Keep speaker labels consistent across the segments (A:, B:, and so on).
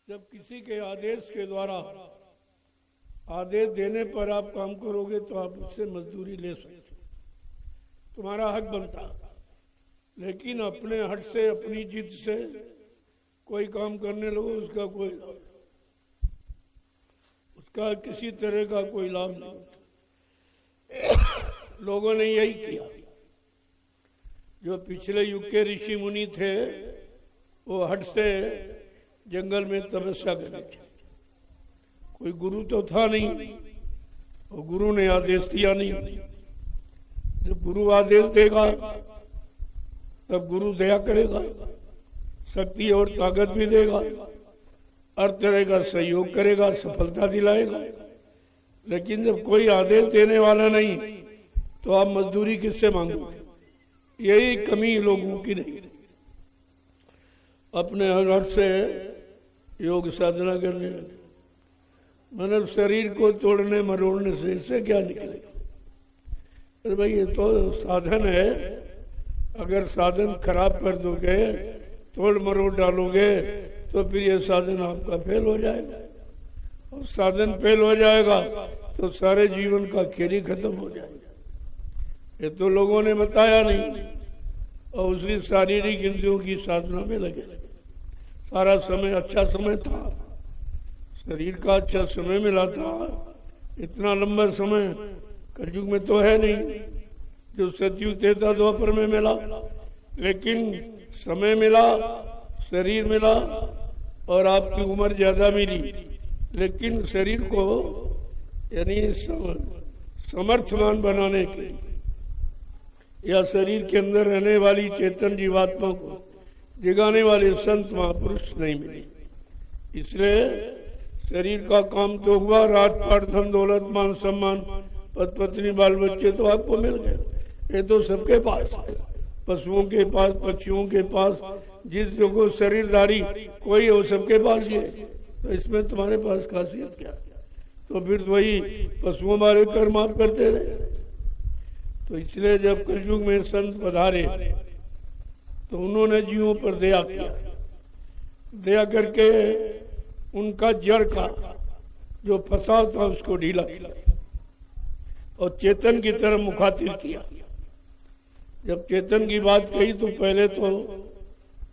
A: जब किसी के आदेश के द्वारा आदेश देने पर आप काम करोगे तो आप उससे मजदूरी ले सकते, तुम्हारा हक बनता। लेकिन अपने हट से, अपनी जिद से कोई काम करने लगो, उसका कोई लाभ, उसका किसी तरह का कोई लाभ नहीं होता। लोगों ने यही किया। जो पिछले युग के ऋषि मुनि थे वो हट से जंगल में तपस्या करते थे। कोई गुरु तो था नहीं, और गुरु ने आदेश दिया नहीं। जब गुरु आदेश देगा तब गुरु दया करेगा, शक्ति और ताकत भी देगा, हर तरह का सहयोग करेगा, सफलता दिलाएगा। लेकिन जब कोई आदेश देने वाला नहीं तो आप मजदूरी किससे मांगोगे? यही कमी लोगों की नहीं। अपने हर से योग साधना करने लगे। मतलब शरीर को तोड़ने मरोड़ने से इससे क्या निकलेगा? अरे भाई ये तो साधन है, अगर साधन खराब कर दोगे, तोड़ मरोड़ डालोगे तो फिर ये साधन आपका फेल हो जाएगा, और साधन फेल हो जाएगा तो सारे जीवन का खेल ही खत्म हो जाएगा। ये तो लोगों ने बताया नहीं, और उसकी शारीरिक इंद्रियों की साधना में लगे। सारा समय अच्छा समय था, शरीर का अच्छा समय मिला था। इतना लंबा समय कलयुग में तो है नहीं। जो सतयुग था द्वापर में मिला, लेकिन समय मिला, शरीर मिला, और आपकी उम्र ज्यादा मिली, लेकिन शरीर को यानी समर्थमान बनाने के लिए या शरीर के अंदर रहने वाली चेतन जीवात्मा को जगाने वाले संत महापुरुष नहीं मिले। इसलिए शरीर का काम तो हुआ, राजपाट, धन दौलत, मान सम्मान, पद पत्नी, बाल बच्चे तो आपको मिल गए। ये तो सबके पास है, पशुओं के पास, पक्षियों के पास, जिस जो शरीरधारी कोई हो सबके पास ही है। तो इसमें तुम्हारे पास खासियत क्या? तो फिर वही पशुओं वाले कर्म आप करते रहे। तो इसलिए जब कलयुग में संत पधारे तो उन्होंने जीवों पर दया किया। दया करके उनका जड़ का जो फसाव था उसको ढीला किया और चेतन की तरफ मुखातिब किया। जब चेतन की बात कही तो पहले तो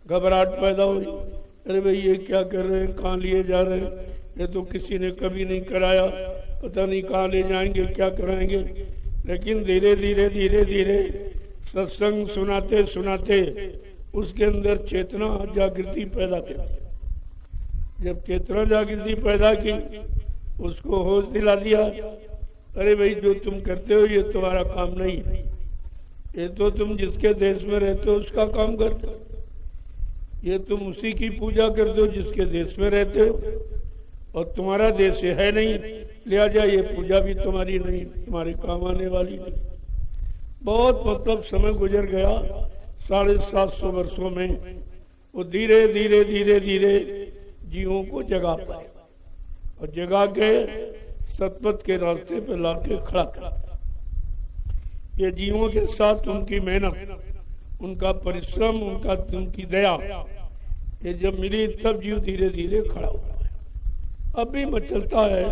A: घबराहट पैदा हुई। अरे भाई ये क्या कर रहे हैं, कहाँ लिए जा रहे हैं? ये तो किसी ने कभी नहीं कराया, पता नहीं कहाँ ले जाएंगे, क्या कराएंगे। लेकिन धीरे धीरे धीरे धीरे सत्संग सुनाते सुनाते उसके अंदर चेतना जागृति पैदा की। जब चेतना जागृति पैदा की, उसको होश दिला दिया, अरे भाई जो तुम करते हो ये तुम्हारा काम नहीं है, ये तो तुम जिसके देश में रहते हो उसका काम करते हो, ये तुम उसी की पूजा करते हो जिसके देश में रहते हो, और तुम्हारा देश है नहीं, लिहाजा ये पूजा भी तुम्हारी नहीं, तुम्हारे काम आने वाली नहीं। बहुत मतलब समय गुजर गया, 750 वर्षों में वो धीरे धीरे धीरे धीरे जीवों को जगा पाए, और जगा के सतपथ के रास्ते पे लाके खड़ा कर। ये जीवों के साथ उनकी मेहनत, उनका परिश्रम, उनकी दया, ये जब मिली तब जीव धीरे धीरे खड़ा हुआ है। अब भी मचलता है,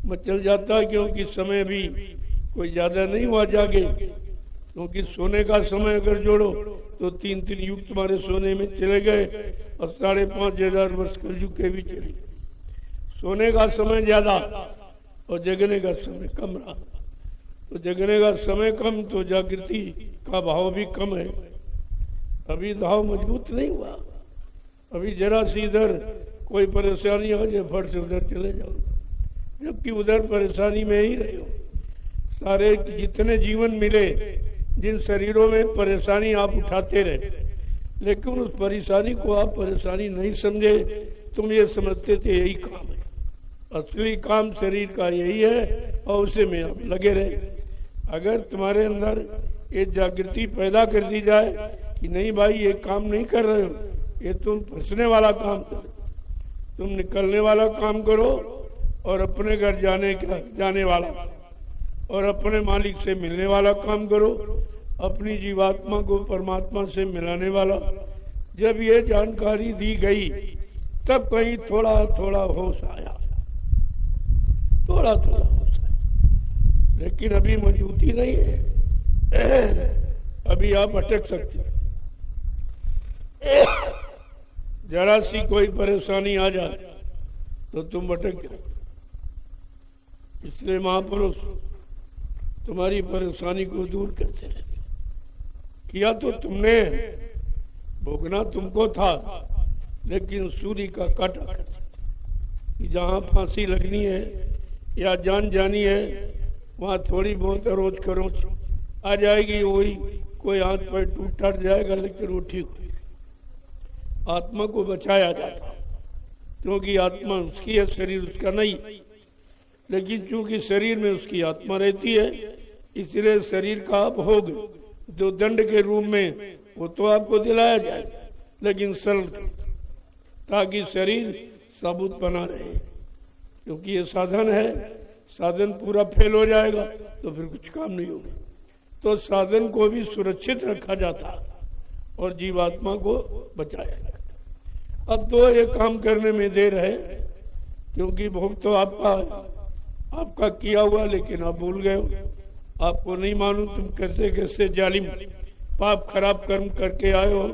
A: मचल जाता है, क्योंकि समय भी कोई ज्यादा नहीं हुआ जागे। क्योंकि सोने का समय अगर जोड़ो तो 3 युग तुम्हारे सोने में चले गए, और 5,500 वर्ष कलयुग के भी चले गए। सोने का समय ज्यादा और जगने का समय कम रहा। तो जगने का समय कम तो जागृति का भाव भी कम है। अभी भाव मजबूत नहीं हुआ। अभी जरा सी इधर कोई परेशानी आ जाए, फट से उधर चले जाओ, जबकि उधर परेशानी में ही रहे हो। सारे जितने जीवन मिले, जिन शरीरों में परेशानी आप उठाते रहे, लेकिन उस परेशानी को आप परेशानी नहीं समझे। तुम ये समझते थे यही काम है, असली काम शरीर का यही है, और उसे में आप लगे रहे। अगर तुम्हारे अंदर ये जागृति पैदा कर दी जाए कि नहीं भाई ये काम नहीं कर रहे हो, ये तुम फंसने वाला काम करो, तुम निकलने वाला काम करो, और अपने घर जाने वाला और अपने मालिक से मिलने वाला काम करो, अपनी जीवात्मा को परमात्मा से मिलाने वाला। जब ये जानकारी दी गई तब कहीं थोड़ा थोड़ा होश आया, थोड़ा थोड़ा होश आया, लेकिन अभी मौजूदगी नहीं है। अभी आप अटक सकते हो, जरा सी कोई परेशानी आ जाए तो तुम भटक जाओ। इसलिए महापुरुष तुम्हारी परेशानी को दूर करते रहते। किया तो तुमने, भोगना तुमको था, लेकिन सूली का काटा करते कि जहाँ फांसी लगनी है या जान जानी है वहाँ थोड़ी बहुत रोज खरोच आ जाएगी, वही कोई हाथ पैर टूट जाएगा, लेकिन वो ठीक हो। आत्मा को बचाया जाता, क्योंकि आत्मा उसकी है, शरीर उसका नहीं। लेकिन चूंकि शरीर में उसकी आत्मा रहती है, इसलिए शरीर का भोग जो दंड के रूप में वो तो आपको दिलाया जाएगा, लेकिन सरल ताकि शरीर साबुत बना रहे, क्योंकि ये साधन है। साधन पूरा फेल हो जाएगा तो फिर कुछ काम नहीं होगा। तो साधन को भी सुरक्षित रखा जाता और जीवात्मा को बचाया जाता। अब तो ये काम करने में देर है, क्योंकि भोग तो आपका किया हुआ, लेकिन आप भूल गए हो। आपको नहीं मालूम तुम कैसे कैसे जालिम पाप खराब कर्म करके आए हो,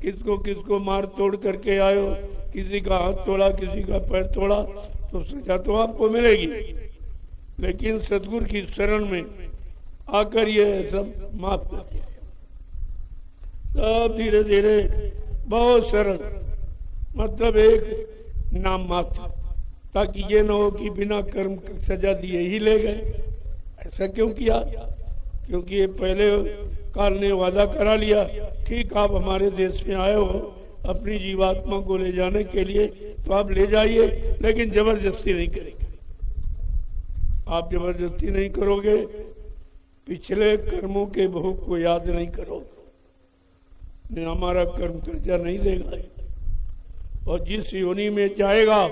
A: किसको मार तोड़ करके आए हो, किसी का हाथ तोड़ा, किसी का पैर तोड़ा, तो सजा तो आपको मिलेगी। लेकिन सदगुरु की शरण में आकर ये सब माफ कर दिया, सब धीरे धीरे, बहुत सरल, मतलब एक नाम मात्र, ताकि ये न हो कि बिना कर्म सजा दिए ही ले गए। ऐसा क्यों किया? क्योंकि ये पहले काल ने वादा करा लिया, ठीक आप हमारे देश में आए हो अपनी जीवात्मा को ले जाने के लिए, तो आप ले जाइए, लेकिन जबरदस्ती नहीं करेंगे। आप जबरदस्ती नहीं करोगे, पिछले कर्मों के भोग को याद नहीं करोगे, हमारा कर्म कर्जा नहीं देगा। और जिस योनि में जाएगा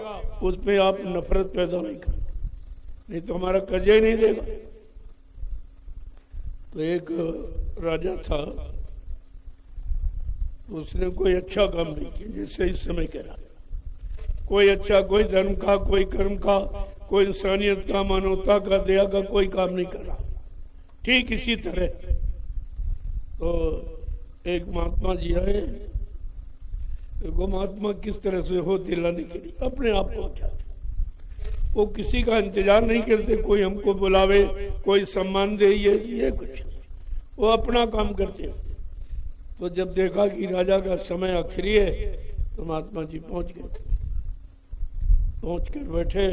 A: उसमें आप नफरत पैदा नहीं करो, नहीं तो हमारा कर्जा ही नहीं देगा। तो एक राजा था, उसने कोई अच्छा काम नहीं किया, जैसे इस समय कह रहा, कोई अच्छा, कोई धर्म का, कोई कर्म का, कोई इंसानियत का, मानवता का, दया का कोई काम नहीं कर रहा। ठीक इसी तरह तो एक महात्मा जी आए, वो महात्मा किस तरह से हो दिलाने के लिए अपने आप पहुंच जाते, वो किसी का इंतजार नहीं करते, कोई हमको बुलावे, कोई सम्मान दे, ये कुछ नहीं, वो अपना काम करते। तो जब देखा कि राजा का समय आखिरी है, तो महात्मा जी पहुंच गए। पहुंच कर बैठे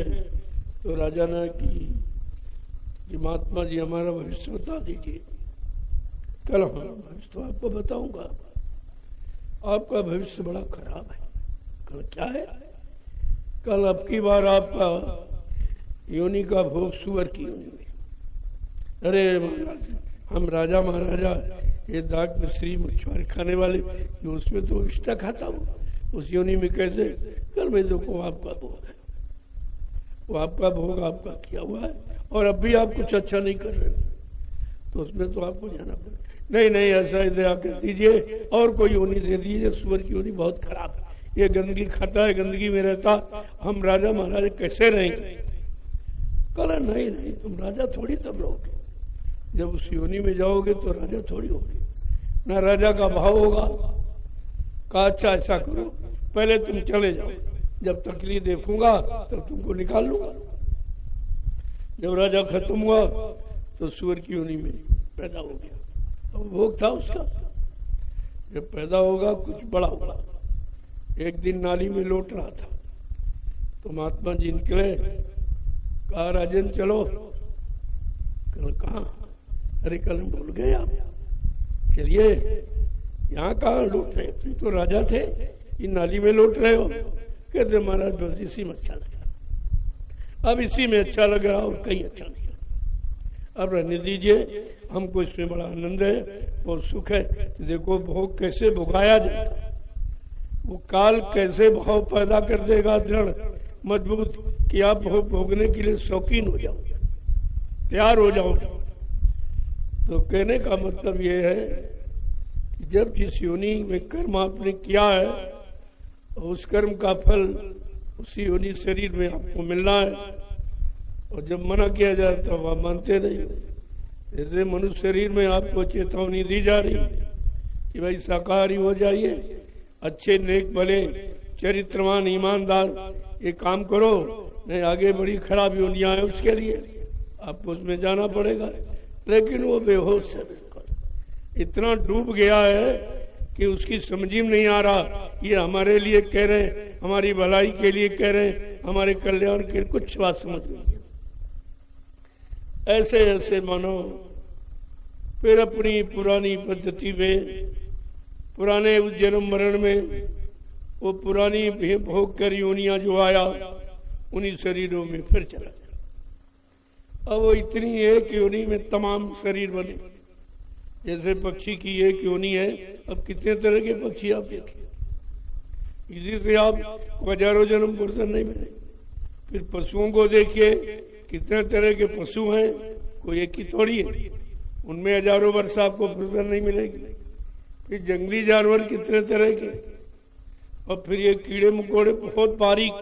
A: तो राजा ने कि महात्मा जी हमारा भविष्य बता दीजिए। कल हमारा भविष्य तो आपको बताऊंगा, आपका भविष्य बड़ा खराब है। कल क्या है? कल अब की बार आपका योनि का भोग सुअर की योनि में। अरे महाराज, हम राजा महाराजा ये दाग मिश्री मछुआरे खाने वाले, उसमें तो इष्टा खाता हूँ, उस योनि में कैसे? कल मैं देखो आपका भोग है, वो आपका भोग आपका किया हुआ है, और अब भी आप कुछ अच्छा नहीं कर रहे हो, तो उसमें तो आपको जाना पड़ेगा। नहीं नहीं, ऐसा ही दया कर दीजिए और कोई योनि दे दीजिए, सुअर की योनि बहुत खराब है, ये गंदगी खाता है, गंदगी में रहता, हम राजा महाराजा कैसे रहेंगे? कल नहीं नहीं, तुम राजा थोड़ी तब रहोगे, जब उस योनि में जाओगे तो राजा थोड़ी होगे, ना राजा का भाव होगा। कहा अच्छा ऐसा करो, पहले तुम चले जाओ, जब तकलीफ देखूंगा तब तुमको निकाल लूंगा। जब राजा खत्म हुआ तो सुअर की योनि में पैदा हो गया, तो भोग था उसका। जब पैदा होगा कुछ बड़ा होगा। एक दिन नाली में लौट रहा था तो महात्मा जी निकले, कहा राजन चलो। कल कहाँ? अरे कल हम भूल गए आप, चलिए। यहाँ कहाँ लौट रहे, तुम तो राजा थे, इन नाली में लौट रहे हो। कहते महाराज बस इसी में अच्छा लग रहा, अब इसी में अच्छा लग रहा और कहीं अच्छा नहीं लगा, अब रहने दीजिए, हमको इसमें बड़ा आनंद है और सुख है। देखो भोग कैसे भोगाया जाता, वो काल कैसे भाव पैदा कर देगा दृढ़ मजबूत, कि आप भोग भोगने के लिए शौकीन हो जाओगे, तैयार हो जाओगे। तो कहने का मतलब ये है कि जब जिस योनि में कर्म आपने किया है और उस कर्म का फल उसी योनि शरीर में आपको मिलना है। और जब मना किया जाए तो आप मानते नहीं। जैसे मनुष्य शरीर में आपको चेतावनी दी जा रही कि भाई शाकाहारी हो जाइए, अच्छे नेक भले चरित्रवान ईमानदार ये काम करो, नहीं आगे बड़ी खराब योनियां है उसके लिए आपको उसमें जाना पड़ेगा। लेकिन वो बेहोश है, बिल्कुल इतना डूब गया है कि उसकी समझ में नहीं आ रहा ये हमारे लिए कह रहे हैं, हमारी भलाई के लिए कह रहे हैं, हमारे कल्याण के कुछ बात समझ नहीं है। ऐसे ऐसे मानो फिर अपनी पुरानी पद्धति में, पुराने उस जन्म मरण में वो पुरानी भोग कर योनियां जो आया उन्हीं शरीरों में फिर चला जाए। अब वो इतनी एक योनि में तमाम शरीर बने। जैसे पक्षी की एक योनि है, अब कितने तरह के पक्षी आप देखिए, इसी से आप हजारों जन्म पुरुषन नहीं मिले। फिर पशुओं को देखिए, कितने तरह के पशु हैं, कोई एक ही थोड़ी है, उनमें हजारों वर्ष आपको पुरुषन नहीं मिलेगी। फिर जंगली जानवर कितने तरह के, और फिर ये कीड़े मकोड़े बहुत बारीक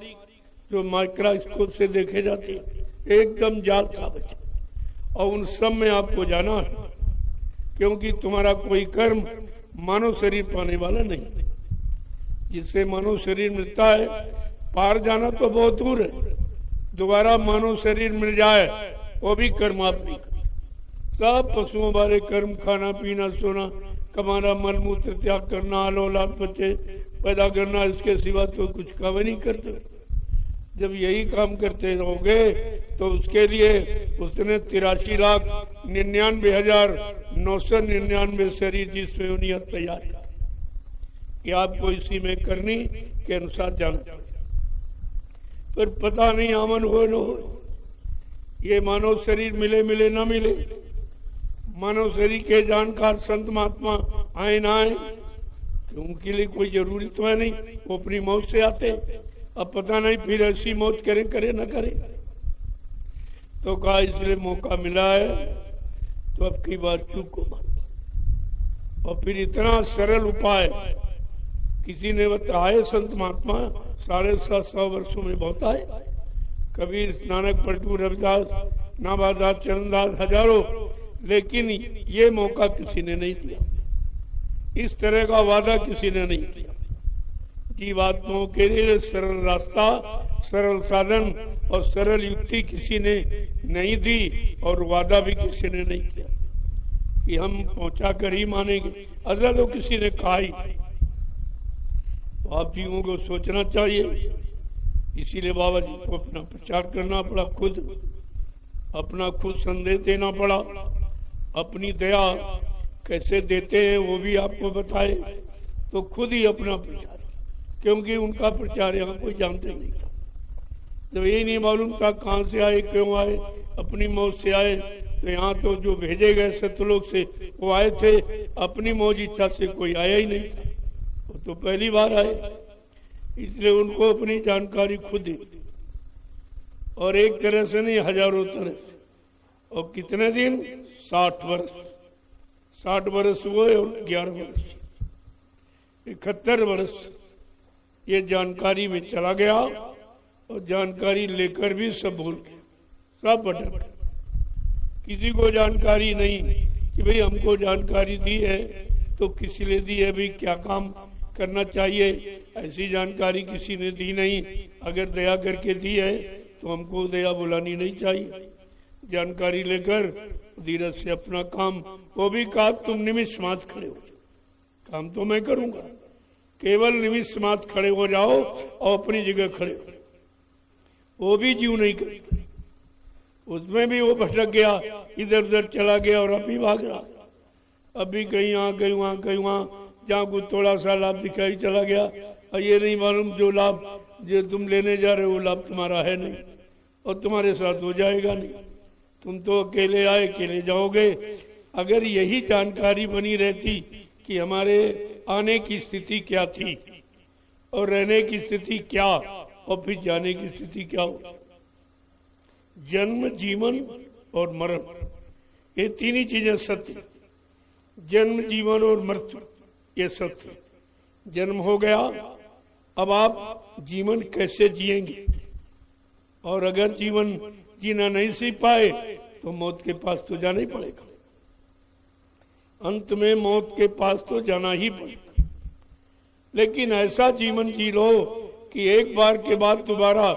A: जो माइक्रोस्कोप से देखे जाते हैं, एकदम जाल था बच्चे। और उन सब में आपको जाना है, क्योंकि तुम्हारा कोई कर्म मानव शरीर पाने वाला नहीं। जिससे मानव शरीर मिलता है, पार जाना तो बहुत दूर है, दोबारा मानव शरीर मिल जाए वो भी कर्म आप नहीं करते। सब पशुओं वाले कर्म, खाना पीना सोना कमाना, मल मूत्र त्याग करना, आल औलाद बच्चे पैदा करना, इसके सिवा तो कुछ काम नहीं करते। जब यही काम करते रहोगे तो उसके लिए उसने 83,99,999 शरीर जिसमें योनियां तैयार कर कि आपको इसी में करनी के अनुसार जाना चाहिए। पर पता नहीं आमन हो न हो, ये मानव शरीर मिले मिले ना मिले, मानव शरीर के जानकार संत महात्मा आए ना आए, उनके लिए कोई जरूरी तो है नहीं, वो अपनी मौत से आते हैं। अब पता नहीं फिर ऐसी मौत करें करे ना करें। तो कहा इसलिए मौका मिला है तो अब की बार चूको मत। और फिर इतना सरल उपाय किसी ने बताया, संत महात्मा 750 वर्षों में बहुत आए, कबीर, नानक, पलटू, रविदास, नाभादास, चरणदास, हजारों, लेकिन ये मौका किसी ने नहीं दिया, इस तरह का वादा किसी ने नहीं किया। जीवात्माओं के लिए सरल रास्ता, सरल साधन और सरल युक्ति किसी ने नहीं दी, और वादा भी किसी ने नहीं किया कि हम पहुंचा कर ही मानेंगे। अजल तो किसी ने कहा ही नहीं। आप जीवों को सोचना चाहिए। इसीलिए बाबा जी को अपना प्रचार करना पड़ा, अपना खुद संदेश देना पड़ा। अपनी दया कैसे देते हैं वो भी आपको बताए, तो खुद ही अपना प्रचार, क्योंकि उनका प्रचार यहाँ कोई जानता ही नहीं था। जब यही नहीं मालूम था कहाँ से आए, क्यों आए, अपनी मौत से आए, तो यहाँ तो जो भेजे गए सतलोक से वो आए थे, अपनी मौज इच्छा से कोई आया ही नहीं था, वो तो पहली बार आए। इसलिए उनको अपनी जानकारी खुद दी, और एक तरह से नहीं, हजारों तरह से। और कितने दिन? 60 वर्ष, 60 वर्ष हुए और 11 वर्ष, 71 वर्ष ये जानकारी में चला गया, और जानकारी लेकर भी सब भूल गए, सब भटक। किसी को जानकारी नहीं कि भाई हमको जानकारी दी है तो किसी ने दी है, भाई क्या काम करना चाहिए, ऐसी जानकारी किसी ने दी नहीं। अगर दया करके दी है तो हमको दया बुलानी नहीं चाहिए। जानकारी लेकर धीरज से अपना काम, वो भी कहा तुम निमिष मात्र खड़े हो, काम तो मैं करूंगा, केवल निमिष मात्र खड़े हो जाओ और अपनी जगह खड़े हो। वो भी जीव नहीं करेगा, उसमें भी वो भटक गया, इधर उधर चला गया और अभी भाग रहा। अभी कहीं यहाँ कहीं वहाँ कहीं वहाँ, जहाँ कुछ थोड़ा सा लाभ दिखाई चला गया, और ये नहीं मालूम जो लाभ जो तुम लेने जा रहे हो वो लाभ तुम्हारा है नहीं, और तुम्हारे साथ हो जाएगा नहीं। तुम तो अकेले आए, अकेले जाओगे। अगर यही जानकारी बनी रहती कि हमारे आने की स्थिति क्या थी और रहने की स्थिति क्या और फिर जाने की स्थिति क्या हो, जन्म, जीवन और मरण, ये तीन ही चीजें सत्य। जन्म, जीवन और मृत्यु ये सत्य। जन्म हो गया, अब आप जीवन कैसे जिएंगे, और अगर जीवन जीना नहीं सीख पाए तो मौत के पास तो जाना ही पड़ेगा। अंत में मौत के पास तो जाना ही पड़ेगा। लेकिन ऐसा जीवन जी लो कि एक बार के बाद दोबारा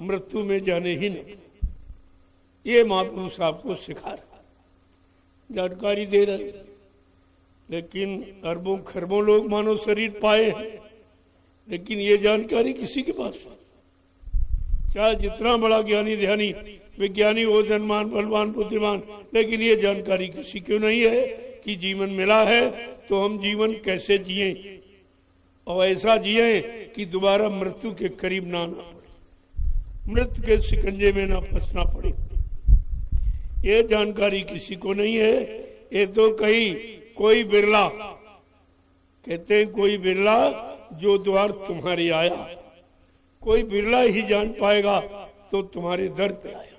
A: मृत्यु में जाने ही नहीं। ये महापुरुष आपको सिखा रहा, जानकारी दे रहे। लेकिन अरबों खरबों लोग मानव शरीर पाए हैं, लेकिन ये जानकारी किसी के पास नहीं। चाहे जितना बड़ा ज्ञानी ध्यानी विज्ञानी हो, धनवान बलवान बुद्धिमान, लेकिन ये जानकारी किसी को नहीं है कि जीवन मिला है तो हम जीवन कैसे जिए, और ऐसा जिए कि दोबारा मृत्यु के करीब ना आना पड़े, मृत्यु के शिकंजे में ना फंसना पड़े। ये जानकारी किसी को नहीं है। ये तो कोई बिरला, कहते हैं कोई बिरला जो द्वार तुम्हारे आया, कोई बिरला ही जान पाएगा तो तुम्हारे दर पे आया,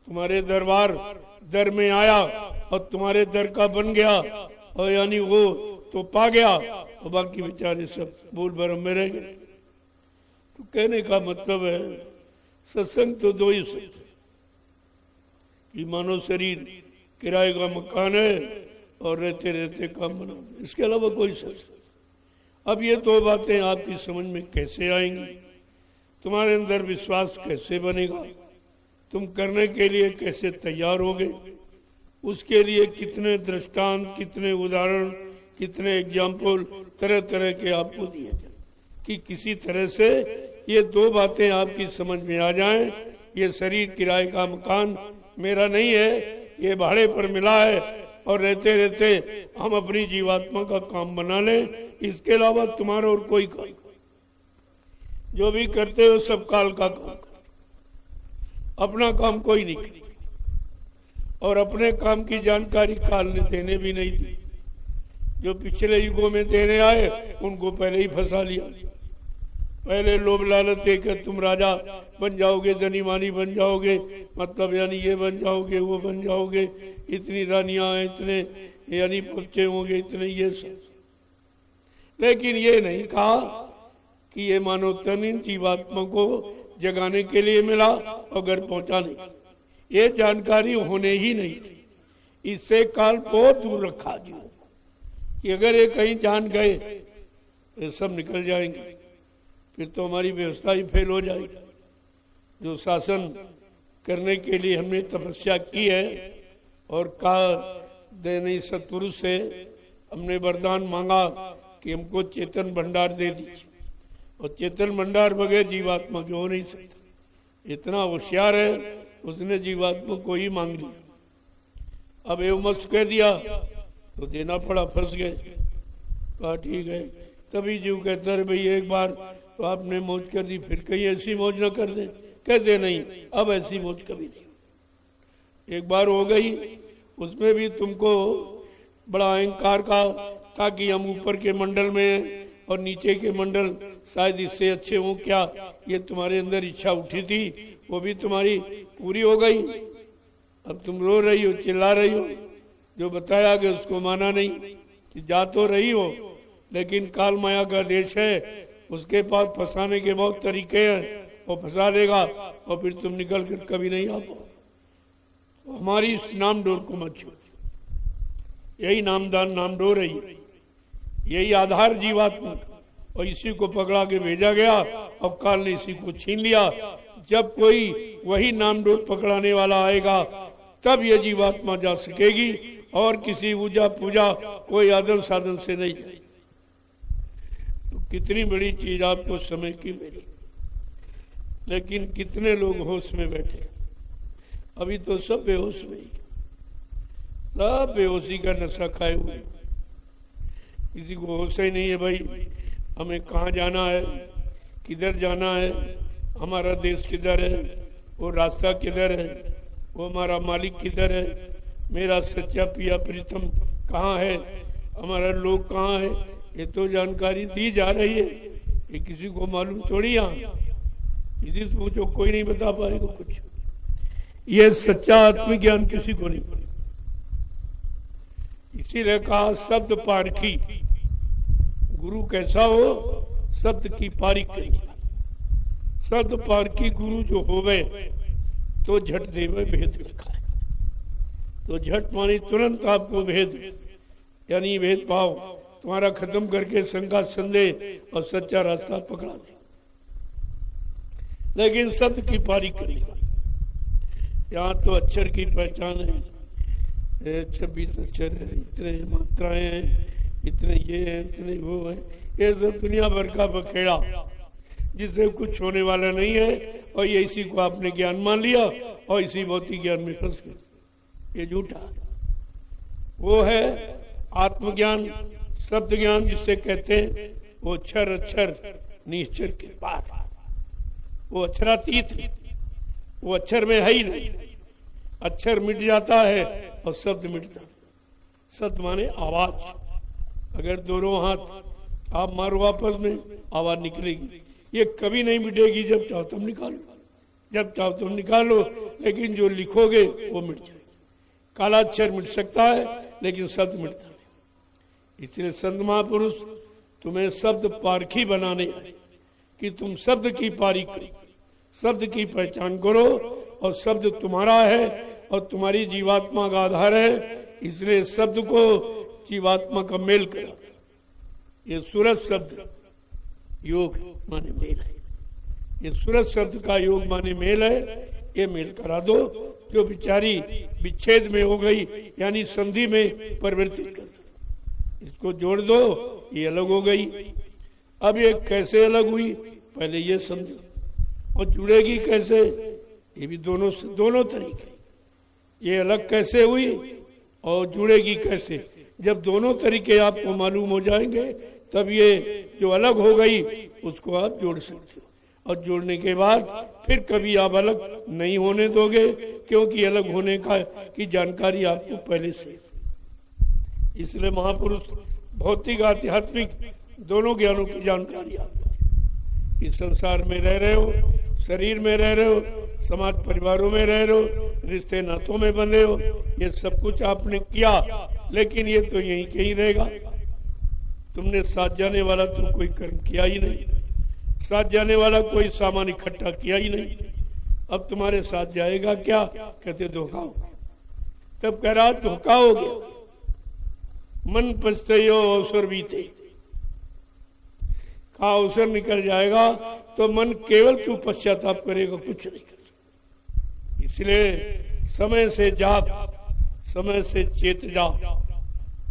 A: तुम्हारे दरबार दर में आया और तुम्हारे दर का बन गया, और यानी वो तो पा गया और बाकी बेचारे सब भूल भरम में रह गए। तो कहने का मतलब है सत्संग तो दो ही शब्द कि मानव शरीर किराए का मकान है और रहते रहते काम बनाओ, इसके अलावा कोई सत्संग। अब ये दो बातें आपकी समझ में कैसे आएंगी, तुम्हारे अंदर विश्वास कैसे बनेगा, तुम करने के लिए कैसे तैयार होगे, उसके लिए कितने दृष्टांत, कितने उदाहरण, कितने एग्जाम्पल तरह तरह के आपको दिए जाए कि किसी तरह से ये दो बातें आपकी समझ में आ जाएं। ये शरीर किराए का मकान मेरा नहीं है, ये भाड़े पर मिला है, और रहते रहते हम अपनी जीवात्मा का काम बना लें। इसके अलावा तुम्हारा और कोई काम, जो भी करते हो सब काल का काम करते, अपना काम कोई नहीं करता। और अपने काम की जानकारी काल ने देने भी नहीं दी। जो पिछले युगों में देने आए उनको पहले ही फंसा लिया। पहले लोभ लालच देकर तुम राजा बन जाओगे, धनी मानी बन जाओगे, मतलब यानी ये बन जाओगे, वो बन जाओगे, इतनी रानियां, इतने यानी बच्चे होंगे, इतने ये सब। लेकिन ये नहीं कहा कि ये मानव तन इन जीवात्मा को जगाने के लिए मिला और घर पहुंचा नहीं। ये जानकारी होने ही नहीं थी। इससे काल बहुत दूर रखा जीवों को कि अगर ये कहीं जान गए तो सब निकल जाएंगे, फिर तो हमारी व्यवस्था ही फेल हो जाएगी। जो शासन करने के लिए हमने तपस्या की है और कहा देने सत्पुरुष से हमने वरदान मांगा कि हमको चेतन भंडार दे दीजिए, और चेतन भंडार बगैर जीवात्मा के हो नहीं सकता। इतना होशियार है, उसने जीवात्मा को ही मांग लिया। अब एवं मस्त कह दिया तो देना पड़ा, फंस गए। कहा ठीक है। तभी जीव कहता है भाई एक बार तो आपने मौज कर दी, फिर कहीं ऐसी मौज न कर दे। कहते नहीं, अब ऐसी मौज कभी नहीं। एक बार हो गई, उसमें भी तुमको बड़ा अहंकार का था कि हम ऊपर के मंडल में और नीचे के मंडल शायद इससे अच्छे हों क्या, ये तुम्हारे अंदर इच्छा उठी थी, वो भी तुम्हारी पूरी हो गई। अब तुम रो रही हो, चिल्ला रही हो। जो बताया कि उसको माना नहीं, कि जा तो रही हो लेकिन काल माया का देश है, उसके पास फंसाने के बहुत तरीके हैं, वो फंसा देगा और फिर तुम निकल कर कभी नहीं आ पाओ। तो हमारी इस नाम डोर को मत छोड़ो। यही नामदान नाम डोर है, यही आधार जीवात्मा का, और इसी को पकड़ा के भेजा गया। अब काल ने इसी को छीन लिया। जब कोई वही नाम डोर पकड़ाने वाला आएगा तब यह जीवात्मा जा सकेगी, और किसी पूजा पूजा कोई आदर साधन से नहीं जाएगी। तो कितनी बड़ी चीज आपको समय की मिली, लेकिन कितने लोग होश में बैठे। अभी तो सब बेहोश में ही, सब बेहोशी का नशा खाए हुए। किसी को होश ही नहीं है भाई हमें कहाँ जाना है, किधर जाना है, हमारा देश किधर है, वो रास्ता किधर है, वो हमारा मालिक किधर है, मेरा सच्चा पिया प्रीतम कहाँ है, हमारा लोग कहाँ है। ये तो जानकारी दी जा रही है, ये किसी को मालूम थोड़ी। यहाँ किसी से पूछो, कोई नहीं बता पाएगा कुछ। ये सच्चा आत्मज्ञान किसी को नहीं पता। इसीलिए कहा शब्द पारखी, गुरु कैसा हो, शब्द की पारी करनी, शब्द पार की गुरु जो होवे तो झट देवे भेद लिखा है। तो झट मानी तुरंत आपको भेद यानी भेद भाव तुम्हारा खत्म करके शंका संदेह और सच्चा रास्ता पकड़ा दे। लेकिन शब्द की पारी करनी, यहाँ तो अक्षर की पहचान है, 26 अक्षर है, इतने मात्राएं हैं, इतने ये हैं, इतने वो हैं, ये सब दुनिया भर का बखेड़ा जिससे कुछ होने वाला नहीं है। और ये इसी को आपने ज्ञान मान लिया और इसी भौतिक ज्ञान में फंस गए, ये झूठा। वो है आत्मज्ञान, शब्द ज्ञान जिसे कहते हैं, वो अक्षर अक्षर निश्चर के पार, वो अक्षरातीत है, वो अक्षर में है ही नहीं। अक्षर मिट जाता है और शब्द मिटता। शब्द माने आवाज, अगर दोनों हाथ आप मारो आपस में आवाज निकलेगी। ये कभी नहीं मिटेगी, जब चाहो तुम निकालो, जब चाहो तुम निकालो, लेकिन जो लिखोगे वो मिट जाएगी। काला अक्षर मिट सकता है लेकिन शब्द मिटता नहीं। इसलिए संत महापुरुष तुम्हें शब्द पारखी बनाने कि तुम शब्द की पारी करो, शब्द की पहचान करो, और शब्द तुम्हारा है और तुम्हारी जीवात्मा का आधार है। इसलिए शब्द को जीवात्मा का मेल करा। ये सूरज शब्द योग माने मेल है, ये सूरज शब्द का योग माने मेल है। ये मेल करा दो, जो बिचारी विच्छेद में हो गई यानी संधि में परिवर्तित कर दो, इसको जोड़ दो, ये अलग हो गई। अब ये कैसे अलग हुई पहले ये समझो, और जुड़ेगी कैसे, ये भी दोनों तरीके। ये अलग कैसे हुई और जुड़ेगी कैसे, जब दोनों तरीके आपको मालूम हो जाएंगे तब ये जो अलग हो गई उसको आप जोड़ सकते हो। और जोड़ने के बाद फिर कभी आप अलग नहीं होने दोगे, क्योंकि अलग होने की जानकारी आपको पहले से। इसलिए महापुरुष भौतिक आध्यात्मिक दोनों ज्ञानों की जानकारी आपको। इस संसार में रह रहे हो, शरीर में रह रहे हो, समाज परिवारों में रह रहे हो, रिश्ते नातों में बंधे हो, ये सब कुछ आपने किया, लेकिन ये तो यहीं कहीं रहेगा। तुमने साथ जाने वाला तो कोई कर्म किया ही नहीं, साथ जाने वाला कोई सामान इकट्ठा किया ही नहीं। अब तुम्हारे साथ जाएगा क्या, कहते धोखा हो। तब कह रहा धोखा हो गया, मन पछतायो अवसर बीते। का अवसर निकल जाएगा तो मन केवल तू पश्चाताप करेगा, कुछ नहीं कर। इसलिए समय से जाग, समय से चेत जा,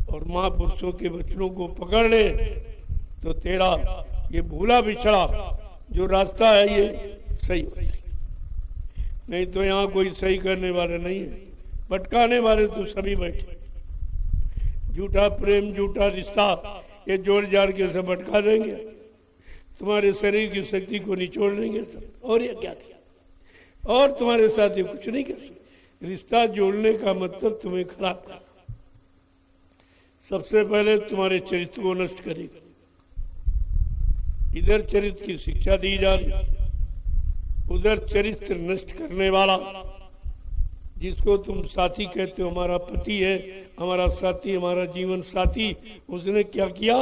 A: और महापुरुषों के वचनों को पकड़ ले, तो तेरा ये भूला बिछड़ा जो रास्ता है ये सही हो जाएगा। नहीं तो यहाँ कोई सही करने वाले नहीं है, भटकाने वाले तो सभी बैठे। झूठा प्रेम, झूठा रिश्ता, ये जोड़ जाड़ के सब भटका देंगे, तुम्हारे शरीर की शक्ति को निचोड़ देंगे सब। और ये क्या किया, और तुम्हारे साथ ये कुछ नहीं कर सकते। रिश्ता जोड़ने का मतलब तुम्हें खराब करना। सबसे पहले तुम्हारे चरित्र को नष्ट करेगा। इधर चरित्र की शिक्षा दी जा रही, उधर चरित्र नष्ट करने वाला, जिसको तुम साथी कहते हो, हमारा पति है, हमारा साथी, हमारा जीवन साथी, उसने क्या किया,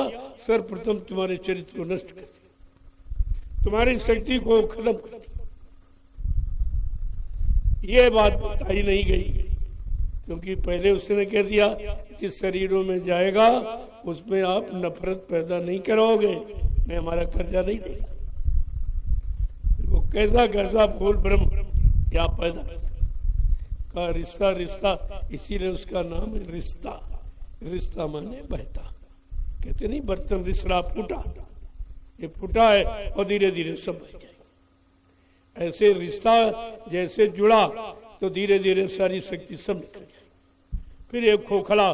A: सर्वप्रथम तुम्हारे चरित्र को नष्ट कर दिया, तुम्हारी शक्ति को खत्म कर दिया। ये बात बताई नहीं गई, क्योंकि पहले उसने कह दिया जिस शरीरों में जाएगा उसमें आप नफरत पैदा नहीं करोगे, मैं हमारा कर्जा नहीं देगा। वो कैसा कैसा फूल ब्रह्म क्या पैदा का रिश्ता, रिश्ता, इसीलिए उसका नाम है रिश्ता। रिश्ता माने बहता, कहते नहीं बर्तन रिसरा फूटा, ये फूटा है और धीरे धीरे सब बह जाएगा। ऐसे रिश्ता जैसे जुड़ा तो धीरे धीरे सारी शक्ति सब निकल जाएगी। फिर ये खोखला,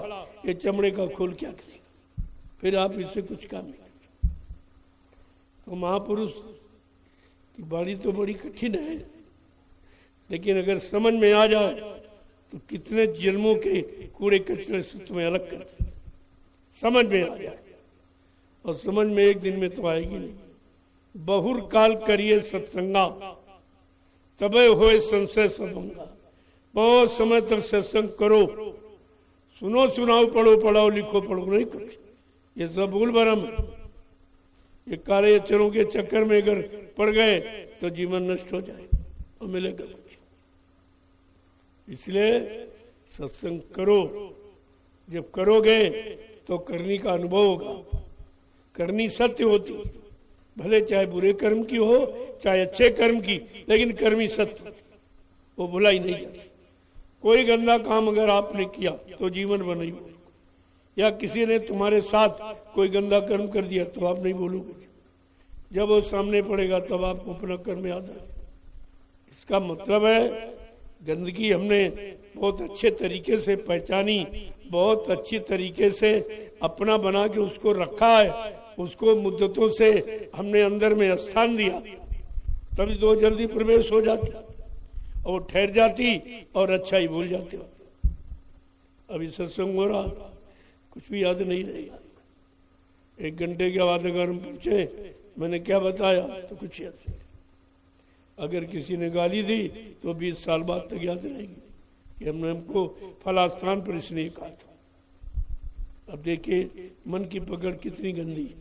A: ये चमड़े का खोल क्या करेगा, फिर आप इससे कुछ काम नहीं कर सकते। तो महापुरुष की वाणी तो बड़ी कठिन है, लेकिन अगर समझ में आ जाए तो कितने जन्मों के कूड़े कचरे से तुम्हें अलग कर दे, समझ में आ जाए। और समझ में एक दिन में तो आएगी नहीं। बहुर काल करिए सत्संगा, तबे होए संशय सबंगा। बहुत समय तक सत्संग करो, सुनो सुनाओ, पढ़ो पढ़ाओ, लिखो पढ़ो, नहीं करो, ये सब भूल भरम है। ये काले अक्षरों के चक्कर में अगर पड़ गए तो जीवन नष्ट हो जाएगा और मिलेगा कुछ। इसलिए सत्संग करो, जब करोगे तो करनी का अनुभव होगा। करनी सत्य होती, भले चाहे बुरे कर्म की हो चाहे अच्छे कर्म की, लेकिन कर्मी सत्य होती, वो भुलाई नहीं जाती। कोई गंदा काम अगर आपने किया तो जीवन भर नहीं बोलोगे, या किसी ने तुम्हारे साथ कोई गंदा कर्म कर दिया तो आप नहीं बोलोगे। जब वो सामने पड़ेगा तब आपको अपना कर्म याद आएगा। इसका मतलब है गंदगी हमने बहुत अच्छे तरीके से पहचानी, बहुत अच्छी तरीके से अपना बना के उसको रखा है, उसको मुद्दतों से हमने अंदर में स्थान दिया, तभी तो जल्दी प्रवेश हो जाती और ठहर जाती और अच्छा ही भूल जाते हो। अभी सत्संग हो रहा, कुछ भी याद नहीं रहेगा। 1 घंटे के बाद अगर हम पूछे मैंने क्या बताया तो कुछ याद नहीं। अगर किसी ने गाली दी तो 20 साल बाद तक याद रहेगी कि हमने हमको फला स्थान पर इसने कहा था। अब देखिए मन की पकड़ कितनी गंदी है,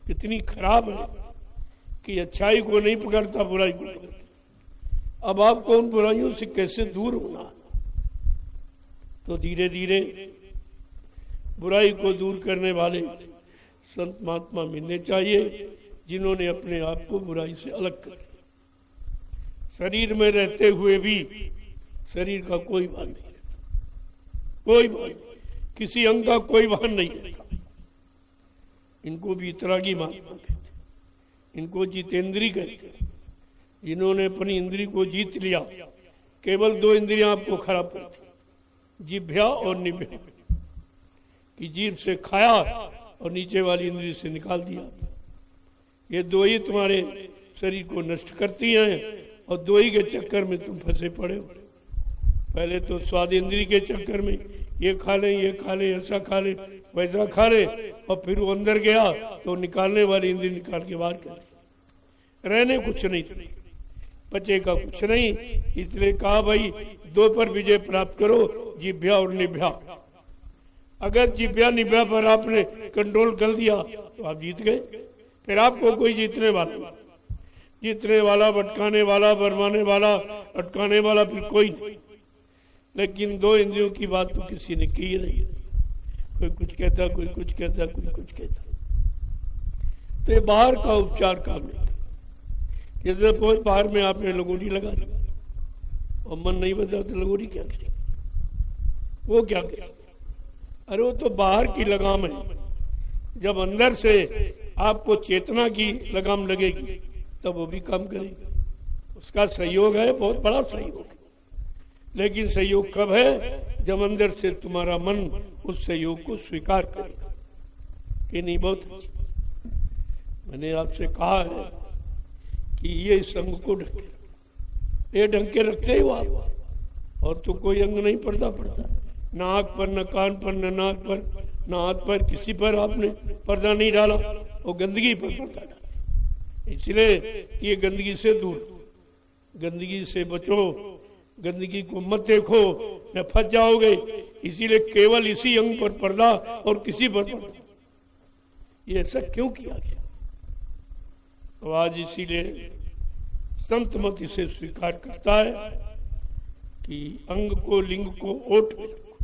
A: कितनी खराब है कि अच्छाई को नहीं पकड़ता, बुराई को पकड़ता। अब आपको उन बुराइयों से कैसे दूर होना, तो धीरे धीरे बुराई को दूर करने वाले संत महात्मा मिलने चाहिए, जिन्होंने अपने आप को बुराई से अलग कर। शरीर में रहते हुए भी शरीर का कोई भान नहीं रहता, कोई भान, किसी अंग का कोई भान नहीं रहता। इनको वीतरागी महात्मा कहते, इनको जितेंद्री कहते, जिन्होंने अपनी इंद्री को जीत लिया। केवल 2 इंद्रियां आपको खराब करती, जिह्वा और निभ्या, कि जीभ से खाया और नीचे वाली इंद्री से निकाल दिया। ये 2 ही तुम्हारे शरीर को नष्ट करती हैं और 2 ही के चक्कर में तुम फंसे पड़े हो। पहले तो स्वाद इंद्री के चक्कर में ये खा ले, ये खा ले, ऐसा खा ले, वैसा खा ले, और फिर वो अंदर गया तो निकालने वाली इंद्री निकाल के बाहर कर दी। रहने कुछ नहीं, बचे का कुछ नहीं। इसलिए कहा भाई 2 पर विजय प्राप्त करो, जिह्वा और निभ्या। अगर जिह्वा निभ्या पर आपने कंट्रोल कर दिया तो आप जीत गए। फिर आपको कोई जीतने वाला नहीं, जीतने वाला, भटकाने वाला, बरमाने वाला, अटकाने वाला फिर कोई नहीं। लेकिन 2 इंद्रियों की बात तो किसी ने की ही नहीं। कोई कुछ कहता, कोई कुछ कहता, कोई कुछ कहता। तो ये बाहर का उपचार काम नहीं। जैसे बाहर में आपने लगोरी लगा ली और मन नहीं बचा तो लगोरी क्या करेगी, वो क्या करेगी? अरे वो तो बाहर की लगाम है। जब अंदर से आपको चेतना की लगाम लगेगी तब वो भी काम करेगी। उसका सहयोग है, बहुत बड़ा सहयोग है। लेकिन सहयोग कब है? जब अंदर से तुम्हारा मन उस सहयोग को स्वीकार करेगा कि नहीं बहुत अच्छी। मैंने आपसे कहा है कि ये संग को ढके, ये ढंग के रखते ही हो आप, और तो कोई अंग नहीं पड़ता, न आँख पर, न कान पर, न नाक पर, न हाथ पर, किसी पर आपने पर्दा नहीं डाला, वो गंदगी पर पर्दा डाला। इसलिए ये गंदगी से दूर, गंदगी से बचो, गंदगी को मत देखो, न फंस जाओगे। इसीलिए केवल इसी अंग पर पर्दा और किसी पर पर्दा। ये ऐसा क्यों किया गया? तो आज इसीलिए संत मत इसे स्वीकार करता है कि अंग को, लिंग को ओट में रखो।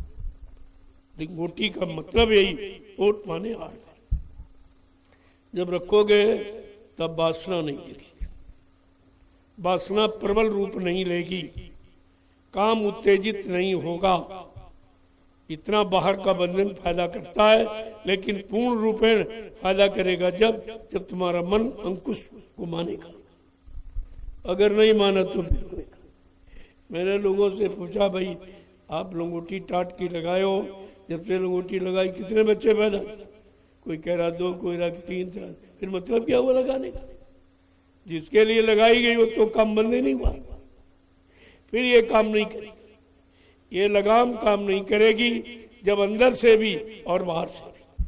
A: लिंगोटी का मतलब यही, ओट माने आड़। जब रखोगे तब वासना नहीं जगेगी, वासना प्रबल रूप नहीं लेगी, काम उत्तेजित नहीं होगा। इतना बाहर का बंधन फायदा करता है, लेकिन पूर्ण रूपेण फायदा करेगा जब तुम्हारा मन अंकुश को मानेगा। अगर नहीं माना तो फिर कोई। मैंने लोगों से पूछा, भाई आप लंगोटी टाट की लगाए हो, जब से लंगोटी लगाई कितने बच्चे पैदा? कोई कह रहा 2, कोई रहा 3, 4। फिर मतलब क्या हुआ लगाने का? जिसके लिए लगाई गई वो तो काम बंद ही नहीं हुआ। फिर ये काम नहीं करेगी, ये लगाम काम नहीं करेगी जब अंदर से भी और बाहर से भी।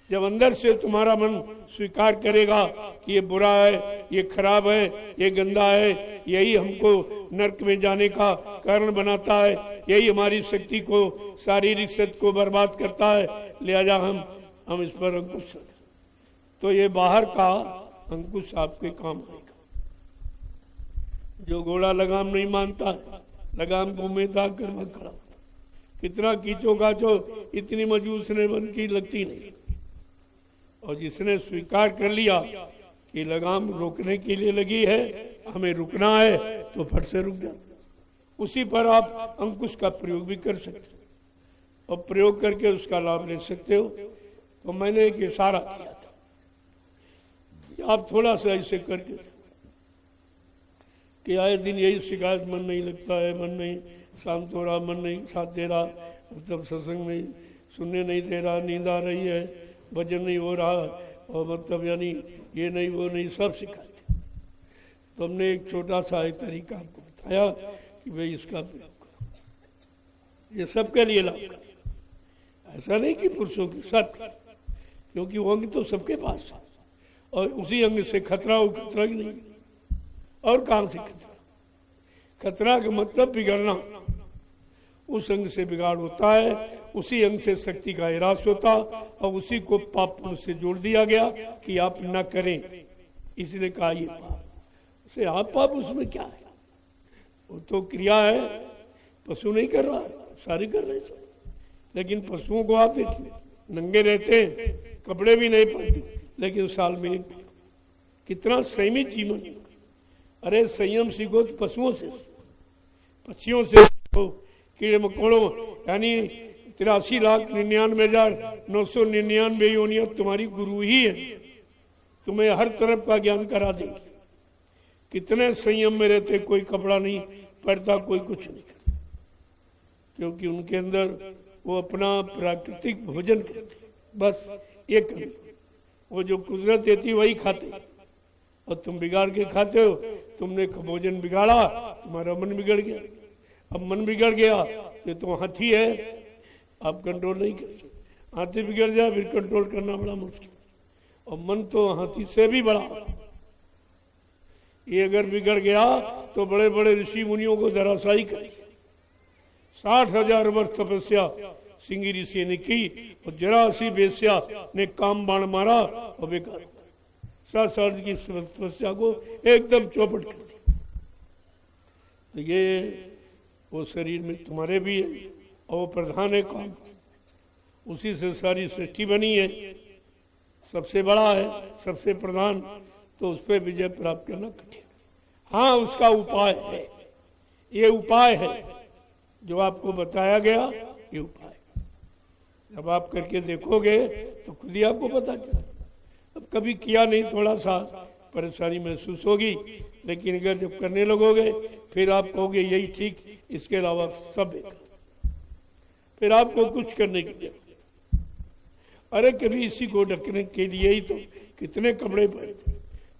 A: जब अंदर से तुम्हारा मन स्वीकार करेगा कि ये बुरा है, ये खराब है, ये गंदा है, यही हमको नरक में जाने का कारण बनाता है, यही हमारी शक्ति को, शारीरिक शक्ति को बर्बाद करता है, लिहाजा हम इस पर अंकुश। तो ये बाहर का अंकुश आपके काम आएगा। जो घोड़ा लगाम नहीं मानता है, लगाम को में दाग कर मत खड़ा, कितना खींचो काचो इतनी मजबूत उसने बन की लगती नहीं। और जिसने स्वीकार कर लिया कि लगाम रोकने के लिए लगी है, हमें रुकना है, तो फट से रुक जाता। उसी पर आप अंकुश का प्रयोग भी कर सकते हो और प्रयोग करके उसका लाभ ले सकते हो। तो मैंने एक इशारा किया था, आप थोड़ा सा ऐसे करके कि आए दिन यही शिकायत, मन नहीं लगता है, मन नहीं शांत हो रहा, मन नहीं साथ दे रहा, मतलब सत्संग में सुनने नहीं दे रहा, नींद आ रही है, भजन नहीं हो रहा, और मतलब यानी ये नहीं वो नहीं, सब शिकायत। तो हमने एक छोटा सा एक तरीका आपको बताया कि भाई इसका प्रयोग करो, ये सबके लिए लाभ। ऐसा नहीं कि पुरुषों के सब, क्योंकि वो अंग तो सबके पास है और उसी अंग से खतरा हो, खतरा ही नहीं। और कहां से खतरा? खतरा का मतलब बिगड़ना। उस अंग से बिगाड़ होता है, उसी अंग से शक्ति का ह्रास होता, और उसी को पाप से जोड़ दिया गया कि आप न करें, इसलिए कहा ये पाप से। आप पाप उसमें क्या है? वो तो क्रिया है, पशु नहीं कर रहा है, सारी कर रहे हैं। लेकिन पशुओं को आप देखिए, नंगे रहते हैं, कपड़े भी नहीं पहनते, लेकिन साल में एक, कितना संयमी जीवन। अरे संयम सीखो तो पशुओं से, पक्षियों से सीखो, कीड़े मकोड़ों, यानी 83,99,999 योनियां तुम्हारी गुरु ही है, तुम्हें हर तरफ का ज्ञान करा देंगे। कितने संयम में रहते, कोई कपड़ा नहीं पहनता, कोई कुछ नहीं करता, क्योंकि उनके अंदर वो अपना प्राकृतिक भोजन करते, बस ये कमी। वो जो कुदरत देती वही खाते, और तुम बिगाड़ के खाते हो। तुमने भोजन बिगाड़ा, तुम्हारा मन बिगड़ गया। अब मन बिगड़ गया तो हाथी है, आप कंट्रोल नहीं कर सकते। हाथी बिगड़ जाए फिर कंट्रोल करना बड़ा मुश्किल, और मन तो हाथी से भी बड़ा। ये अगर बिगड़ गया तो बड़े बड़े ऋषि मुनियों को धराशायी कर दिया। 60,000 वर्ष तपस्या सिंगी ऋषि ने की, और जरा सी बेस्या ने काम बाण मारा और बेकार। 60 साल की तपस्या को एकदम चौपट कर दिया। तो ये वो शरीर में तुम्हारे भी है, और वो प्रधान है काम, उसी से सारी सृष्टि बनी है, सबसे बड़ा है, सबसे प्रधान। तो उस पर विजय प्राप्त करना कठिन। हाँ, उसका उपाय है, ये उपाय है जो आपको बताया गया, ये उपाय। जब आप करके देखोगे तो खुद ही आपको पता चला। अब कभी किया नहीं, थोड़ा सा परेशानी महसूस होगी, लेकिन अगर जब करने लगोगे फिर आप कहोगे यही ठीक, इसके अलावा सब बेकार। फिर आपको कुछ करने की जरूरत। अरे कभी इसी को ढकने के लिए ही तो कितने कपड़े पहनते।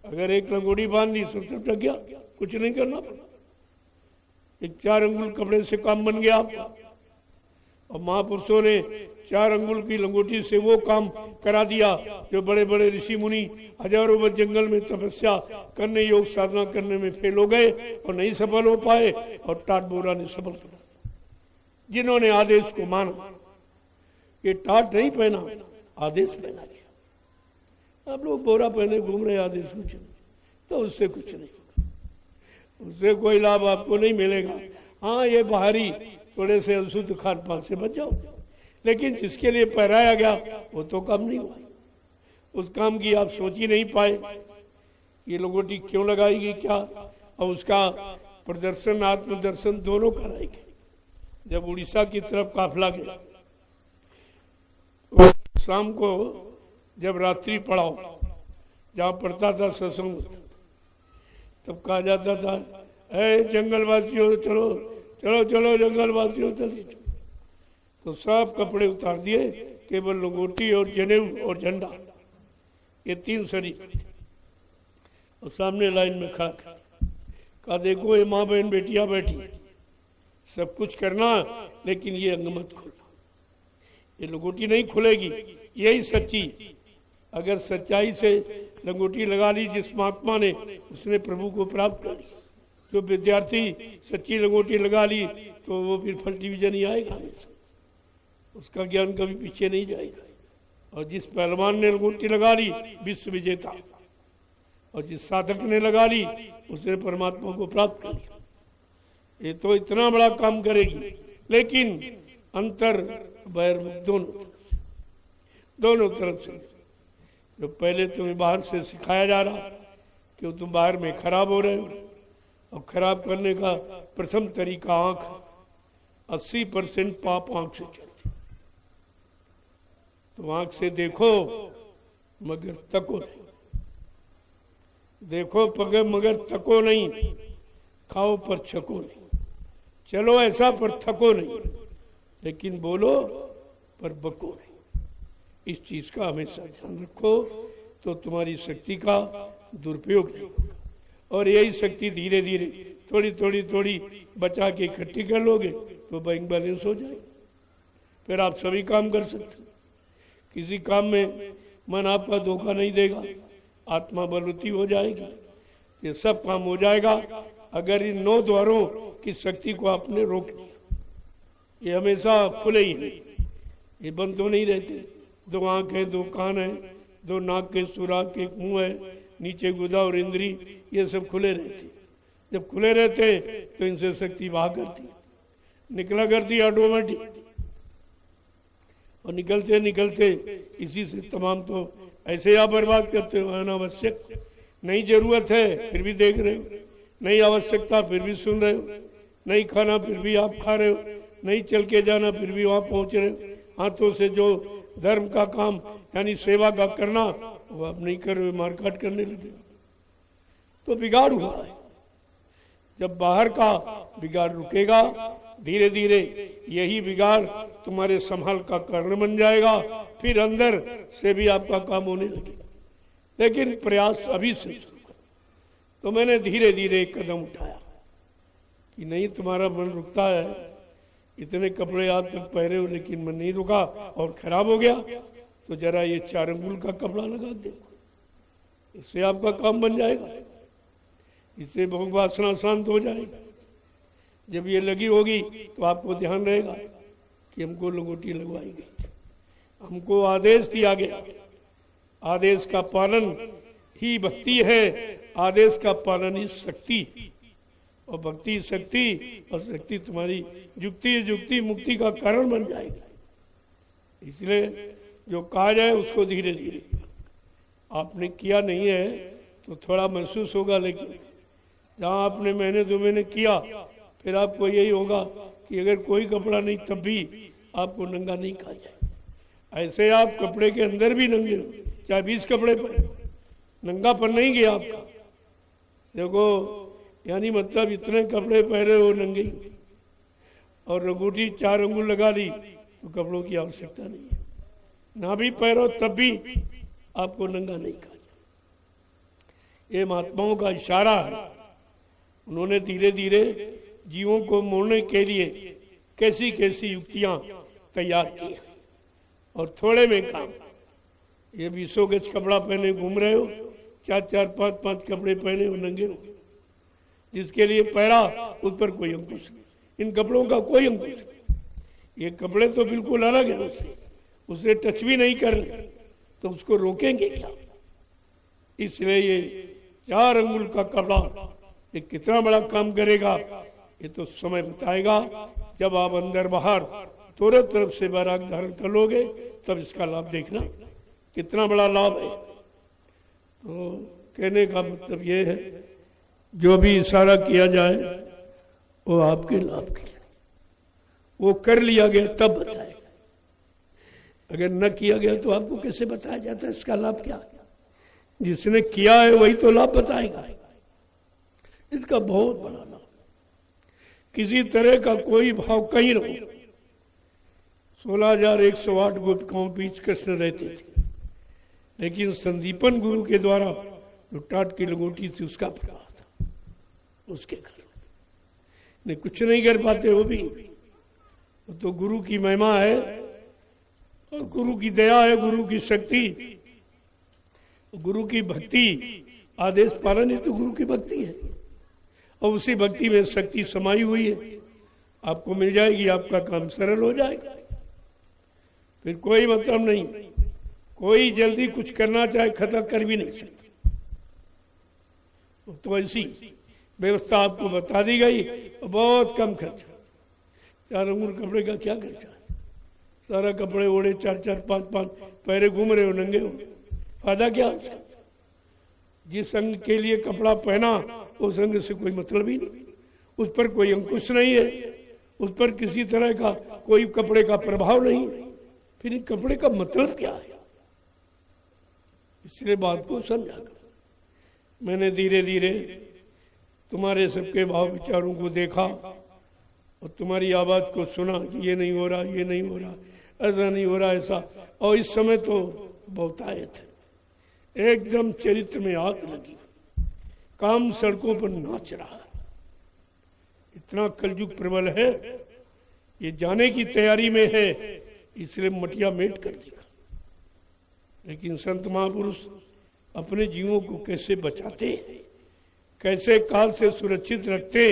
A: अगर एक लंगोटी बांध ली सब ढक गया, कुछ नहीं करना पड़ा। एक 4 अंगुल कपड़े से काम बन गया आपका। और महापुरुषों ने 4 अंगुल की लंगोटी से वो काम करा दिया जो बड़े बड़े ऋषि मुनि हजारों वर्ष जंगल में तपस्या करने, योग साधना करने में फेल हो गए और नहीं सफल हो पाए, और टाट बोरा ने सफल करा। जिन्होंने आदेश को माना, ये टाट नहीं पहना, आदेश पहना गया। आप लोग बोरा पहने घूम रहे, आदेश कुछ नहीं, तो उससे कुछ नहीं होगा, उससे कोई लाभ आपको नहीं मिलेगा। हाँ, ये बाहरी थोड़े से अशुद्ध खान पान से बच जाओ, लेकिन जिसके लिए पहराया गया वो तो काम नहीं हुआ। उस काम की आप सोच ही नहीं पाए, ये लंगोटी क्यों लगाएगी क्या, और उसका प्रदर्शन आत्मदर्शन दोनों कराएंगे। जब उड़ीसा की तरफ काफिला गया, शाम को जब रात्रि पड़ाव जहाँ पड़ता था सत्संग, तब कहा जाता था, ऐ जंगलवासियों चलो चलो चलो, जंगलवासियों चलिए। तो सब कपड़े उतार दिए, केवल लंगोटी और जनेऊ और झंडा, ये 3 शरीर, और सामने लाइन में खड़ा कर। कहा देखो ये माँ बहन बेटियां बैठी, सब कुछ करना, लेकिन ये अंग मत खोलना, ये लंगोटी नहीं खुलेगी। यही सच्ची, अगर सच्चाई से लंगोटी लगा ली जिस महात्मा ने, उसने प्रभु को प्राप्त कर लिया। जो विद्यार्थी सच्ची लंगोटी लगा ली तो वो फिर फर्स्ट डिवीजन ही आएगा, उसका ज्ञान कभी पीछे नहीं जाएगा। और जिस पहलवान ने अंगूठी लगा ली विश्व विजेता, और जिस साधक ने लगा ली उसने परमात्मा को प्राप्त कर लिया। ये तो इतना बड़ा काम करेगी, लेकिन अंतर बहिर्मुख दोनों तरफ से। जो पहले तुम्हें बाहर से सिखाया जा रहा कि तुम बाहर में खराब हो रहे हो, और खराब करने का प्रथम तरीका आंख। 80% पाप आंख से चलती। तो आंख से देखो मगर तको नहीं, देखो मगर तको नहीं, खाओ पर छको नहीं, चलो ऐसा पर थको नहीं, लेकिन बोलो पर बको नहीं। इस चीज का हमेशा ध्यान रखो, तो तुम्हारी शक्ति का दुरुपयोग नहीं होगा। और यही शक्ति धीरे धीरे थोड़ी बचा के इकट्ठी कर लोगे तो बैंक बैलेंस हो जाएगा। फिर आप सभी काम कर सकते। किसी काम में मन आपका धोखा नहीं देगा, आत्मा बलवती हो जाएगी, ये सब काम हो जाएगा अगर इन 9 द्वारों की शक्ति को आपने रोक लिया। ये हमेशा खुले ही नहीं, ये बंद तो नहीं रहते। 2 आंख है, 2 कान है, 2 नाक के सुराख, एक मुंह है, नीचे गुदा और इंद्री, ये सब खुले रहते। जब खुले रहते तो इनसे शक्ति बहा करती, निकला करती ऑटोमेटिक। और निकलते निकलते इसी से तमाम तो ऐसे आप बर्बाद करते हो। अनावश्यक, नहीं जरूरत है फिर भी देख रहे हो, नहीं आवश्यकता फिर भी सुन रहे हो, नहीं खाना फिर भी आप खा रहे हो, नहीं चल के जाना फिर भी वहां पहुंच रहे हो। हाथों से जो धर्म का काम यानी सेवा का करना वो आप नहीं कर रहे, मारकाट करने लगे, तो बिगाड़ हुआ है। जब बाहर का बिगाड़ रुकेगा, धीरे धीरे यही बिगाड़ तुम्हारे संभाल का कारण बन जाएगा, फिर अंदर से भी आपका काम होने लगेगा। लेकिन प्रयास अभी से शुरू करो। तो मैंने धीरे धीरे एक कदम उठाया कि नहीं, तुम्हारा मन रुकता है, इतने कपड़े आज तक पहरे हो लेकिन मन नहीं रुका और खराब हो गया, तो जरा ये 4 अंगुल का कपड़ा लगा देखो, इससे आपका काम बन जाएगा, इससे बहुत वासना शांत हो जाएगी। जब ये लगी होगी तो आपको ध्यान रहेगा कि हमको लंगोटी लगवाई गई, हमको आदेश दिया गया। आदेश का पालन ही भक्ति है, आदेश का पालन ही शक्ति, और भक्ति शक्ति, और शक्ति तुम्हारी जुक्ति मुक्ति का कारण बन जाएगी। इसलिए जो कहा जाए उसको धीरे धीरे, आपने किया नहीं है तो थोड़ा महसूस होगा, लेकिन जहाँ आपने महीने 2 महीने किया फिर आपको यही होगा कि अगर कोई कपड़ा नहीं तब भी आपको नंगा नहीं कहा जाए। ऐसे आप कपड़े के अंदर भी नंगे हो, चाहे 20 कपड़े पर, नंगा पर नहीं गया आपका। देखो यानी मतलब इतने कपड़े पहने हो नंगे, और अंगूठी 4 अंगुल लगा ली तो कपड़ों की आवश्यकता नहीं है, ना भी पहनो तब भी आपको नंगा नहीं कहा जाए। ये महात्माओं का इशारा है। उन्होंने धीरे धीरे जीवों को मोड़ने के लिए कैसी कैसी युक्तियां तैयार की, और थोड़े में काम। ये 20 गज कपड़ा पहने घूम रहे हो, 4-4, 5-5 कपड़े पहने हो, नंगे हो, जिसके लिए पहरा उस पर कोई अंकुश नहीं, इन कपड़ों का कोई अंकुश नहीं। ये कपड़े तो बिल्कुल अलग है, उससे टच भी नहीं कर रहे, तो उसको रोकेंगे क्या? इसलिए ये 4 अंगुल का कपड़ा ये कितना बड़ा काम करेगा ये तो समय बताएगा। जब आप अंदर बाहर दोनों तरफ से बैराग धारण कर लोगे तब इसका लाभ देखना कितना बड़ा लाभ है। तो कहने का मतलब ये है, जो भी इशारा किया जाए वो आपके लाभ के लिए, वो कर लिया गया तब बताएगा। अगर न किया गया तो आपको कैसे बताया जाता है इसका लाभ क्या? जिसने किया है वही तो लाभ बताएगा। इसका बहुत बड़ा लाभ, किसी तरह का कोई भाव कहीं रहो। 16,108 गोपिकाओं बीच कृष्ण रहते थे, लेकिन संदीपन गुरु के द्वारा जो टाट की लंगोटी थी उसका प्रभाव था, उसके घर नहीं कुछ नहीं कर पाते। वो भी तो गुरु की महिमा है, और गुरु की दया है, गुरु की शक्ति, गुरु की भक्ति, आदेश पालन ही तो गुरु की भक्ति है। और उसी भक्ति में शक्ति समाई हुई है, आपको मिल जाएगी, आपका काम सरल हो जाएगा। फिर कोई मतलब नहीं कोई जल्दी कुछ करना चाहे खत्म कर भी नहीं सकता। तो ऐसी व्यवस्था आपको बता दी गई, बहुत कम खर्चा। 4 अंगुर कपड़े का क्या खर्चा है? सारा कपड़े ओढ़े 4-4, 5-5 पैरे घूम रहे हो, नंगे हो, फायदा क्या उसका? जिस अंग के लिए कपड़ा पहना उस अंग से कोई मतलब ही नहीं, उस पर कोई अंकुश नहीं है, उस पर किसी तरह का कोई कपड़े का प्रभाव नहीं है, फिर इन कपड़े का मतलब क्या है? इसलिए बात को समझा कर मैंने धीरे धीरे तुम्हारे सबके भाव विचारों को देखा और तुम्हारी आवाज को सुना कि ये नहीं हो रहा, ये नहीं हो रहा, ऐसा नहीं हो रहा, ऐसा। और इस समय तो बहुतायत है, एकदम चरित्र में आग लगी, काम सड़कों पर नाच रहा, इतना कलयुग प्रबल है, ये जाने की तैयारी में है, इसलिए मटिया मेट कर देगा। लेकिन संत महापुरुष अपने जीवों को कैसे बचाते, कैसे काल से सुरक्षित रखते,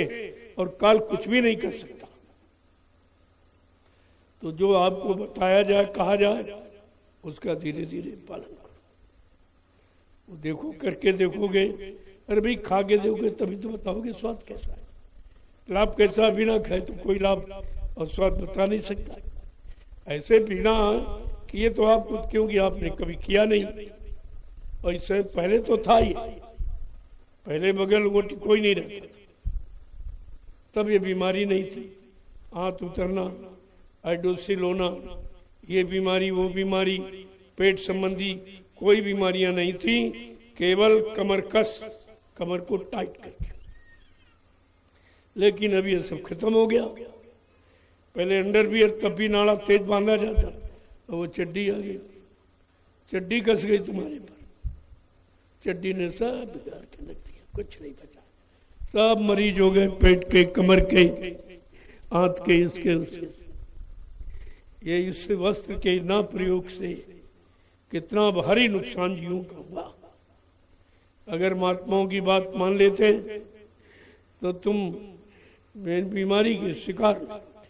A: और काल कुछ भी नहीं कर सकता। तो जो आपको बताया जाए, कहा जाए, उसका धीरे धीरे पालन करो। वो देखो, करके देखोगे, अरे भाई खा के देखोगे तभी तो बताओगे स्वाद कैसा है। लाभ कैसा, बिना खाए तो कोई लाभ और स्वाद बता नहीं सकता। ऐसे पीना कि ये तो आप खुद, क्योंकि आपने कभी किया नहीं, और इससे पहले तो था ही, पहले बगल गोटी कोई नहीं रहता था, तब ये बीमारी नहीं थी। हाथ उतरना, हाइड्रोसिल होना, ये बीमारी, वो बीमारी, पेट संबंधी कोई बीमारियां नहीं थी, केवल कमर कस, कमर को टाइट करके। लेकिन अब ये सब खत्म हो गया। पहले अंडरवियर तब भी नाड़ा तेज बांधा जाता, और वो चड्डी आ गई, चड्डी कस गई तुम्हारे पर, चड्डी ने सब बिगाड़ के रख दिया, कुछ नहीं बचा, सब मरीज हो गए, पेट के, कमर के, हाथ के, इसके उसके। ये इस वस्त्र के ना प्रयोग से कितना भारी नुकसान जीवों का हुआ। अगर महात्माओं की बात मान लेते तो तुम बीमारी के शिकार नहीं होते,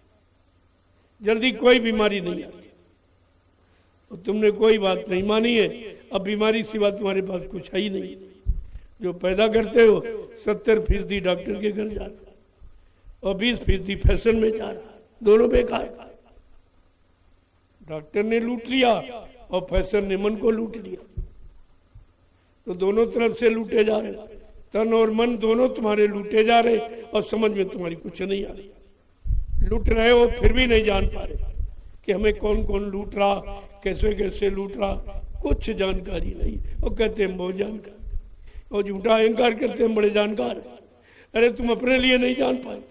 A: जल्दी कोई बीमारी नहीं आती। तो तुमने कोई बात नहीं मानी है, अब बीमारी सिवा तुम्हारे पास कुछ है ही नहीं। जो पैदा करते हो 70% डॉक्टर के घर जा रहा और 20% फैशन में जा रहा, दोनों बेकार। डॉक्टर ने लूट लिया और फैशन ने मन को लूट लिया, तो दोनों तरफ से लूटे जा रहे, तन और मन दोनों तुम्हारे लूटे जा रहे, और समझ में तुम्हारी कुछ नहीं आ रही। लूट रहे हो फिर भी नहीं जान पा रहे कि हमें कौन कौन लूट रहा, कैसे कैसे लूट रहा, कुछ जानकारी नहीं। वो कहते हैं बहुत जानकार, और झूठा अहंकार करते हैं बड़े जानकार। अरे तुम अपने लिए नहीं जान पाए,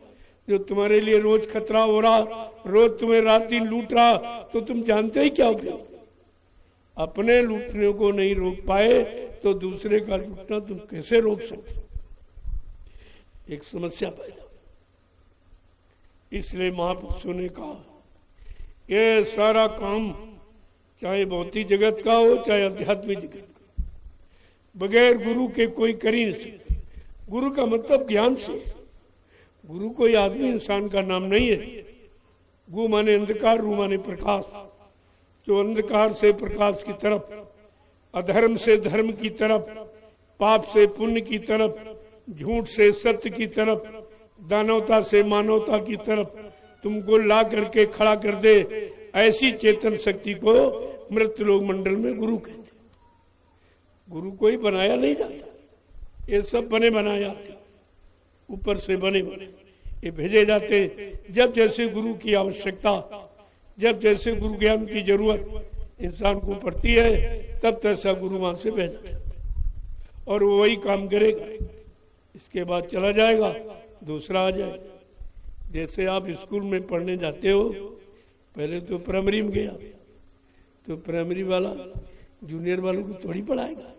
A: जो तुम्हारे लिए रोज खतरा हो रहा, रोज तुम्हें रात दिन लूट रहा, तो तुम जानते ही क्या हो? अपने लूटने को नहीं रोक पाए तो दूसरे का लूटना तुम कैसे रोक सकते? एक समस्या पैदा। इसलिए महापुरुषों ने कहा ये सारा काम चाहे भौतिक जगत का हो चाहे आध्यात्मिक जगत का, बगैर गुरु के कोई कर ही नहीं सकता। गुरु का मतलब ज्ञान से। गुरु कोई आदमी इंसान का नाम नहीं है। गु माने अंधकार, रू माने प्रकाश। जो अंधकार से प्रकाश की तरफ, अधर्म से धर्म की तरफ, पाप से पुण्य की तरफ, झूठ से सत्य की तरफ, दानवता से मानवता की तरफ तुमको ला करके खड़ा कर दे, ऐसी चेतन शक्ति को मृत्यलोक मंडल में गुरु कहते। गुरु कोई बनाया नहीं जाता, ये सब बने बनाए जाते, ऊपर से बने बने ये भेजे जाते। जब जैसे गुरु की आवश्यकता, जब जैसे गुरु ज्ञान की जरूरत इंसान को पड़ती है, तब तैसा गुरु वहां से भेजा जाता और वो वही काम करेगा। इसके बाद चला जाएगा, दूसरा आ जाएगा। जैसे आप स्कूल में पढ़ने जाते हो, पहले तो प्राइमरी में गया, तो प्राइमरी वाला जूनियर वालों को थोड़ी पढ़ाएगा।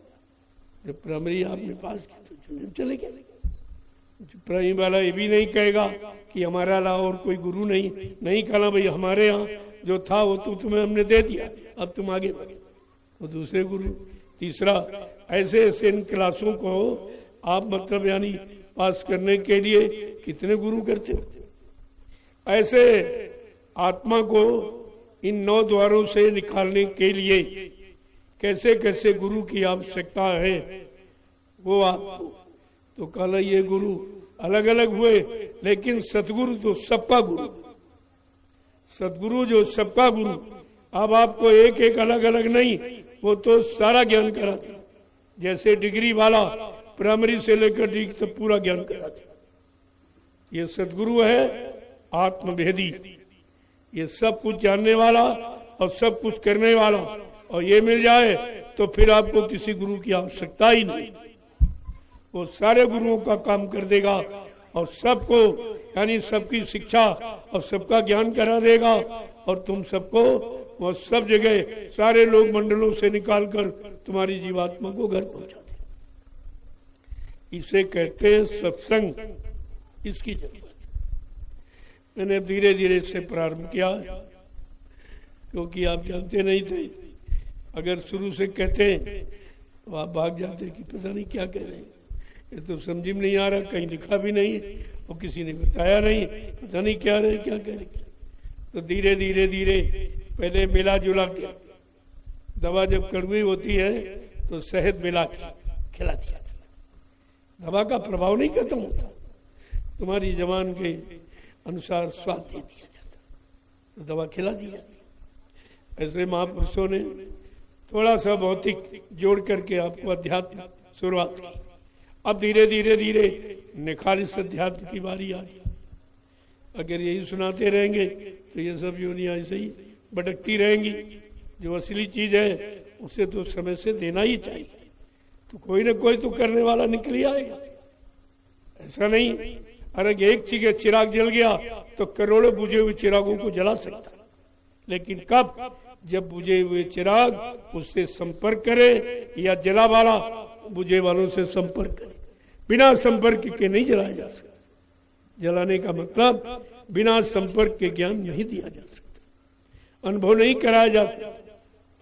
A: जब प्राइमरी आपने पास की तो जूनियर चले गए। प्राइमरी वाला ये भी नहीं कहेगा कि हमारा अलावा और कोई गुरु नहीं कहना भाई हमारे यहाँ जो था वो तो तुम्हें हमने दे दिया, अब तुम आगे बढ़े, तो दूसरे गुरु, तीसरा। ऐसे ऐसे इन क्लासों को आप मतलब यानी पास करने के लिए कितने गुरु करते हो। ऐसे आत्मा को इन 9 द्वारों से निकालने के लिए कैसे कैसे गुरु की आवश्यकता है वो आपको। तो कल ये गुरु अलग अलग हुए, लेकिन सतगुरु तो सबका गुरु, सतगुरु जो सबका गुरु। अब आपको एक एक अलग अलग नहीं, वो तो सारा ज्ञान कराते, जैसे डिग्री वाला प्राइमरी से लेकर डिग्री तक पूरा ज्ञान कराते। ये सतगुरु है आत्मभेदी, ये सब कुछ जानने वाला और सब कुछ करने वाला। और ये मिल जाए तो फिर आपको किसी गुरु की आवश्यकता ही नहीं, वो सारे गुरुओं का काम कर देगा और सबको यानी सबकी शिक्षा और सबका ज्ञान करा देगा। और तुम सबको वो सब जगह सारे लोग मंडलों से निकालकर तुम्हारी जीवात्मा को घर पहुंचा दे। इसे कहते हैं सत्संग, इसकी जरूरत। मैंने धीरे धीरे से प्रारंभ किया, क्योंकि आप जानते नहीं थे। अगर शुरू से कहते तो आप भाग जाते कि पता नहीं क्या कह रहे हैं, ये तो समझ में नहीं आ रहा, कहीं लिखा भी नहीं और किसी ने बताया नहीं, पता नहीं क्या रहे क्या कह रहे। तो धीरे धीरे धीरे पहले मिला जुला के, दवा जब कड़वी होती है तो शहद मिला के खिला दिया जाता। दवा का प्रभाव नहीं खत्म होता, तुम्हारी जबान के अनुसार स्वाद दे दिया जाता, तो दवा खिला दी जाती। ऐसे महापुरुषों ने थोड़ा सा भौतिक जोड़ करके आपको अध्यात्म शुरुआत की। अब धीरे धीरे धीरे निखालिस अध्यात्म की बारी आ गई। अगर यही सुनाते रहेंगे तो ये सब योनियां ऐसे ही भटकती रहेंगी। जो असली चीज है उसे तो समय से देना ही चाहिए, तो कोई ना कोई तो करने वाला निकल ही आएगा। ऐसा नहीं अरे एक चिराग जल गया तो करोड़ों बुझे हुए चिरागों को जला सकता, लेकिन कब? जब बुझे हुए चिराग उससे संपर्क करे या जला वाला बुझे वालों से संपर्क करे। बिना संपर्क के नहीं जलाया जा सकता। जलाने का मतलब बिना संपर्क के ज्ञान नहीं दिया जा सकता, अनुभव नहीं कराया जा सकता,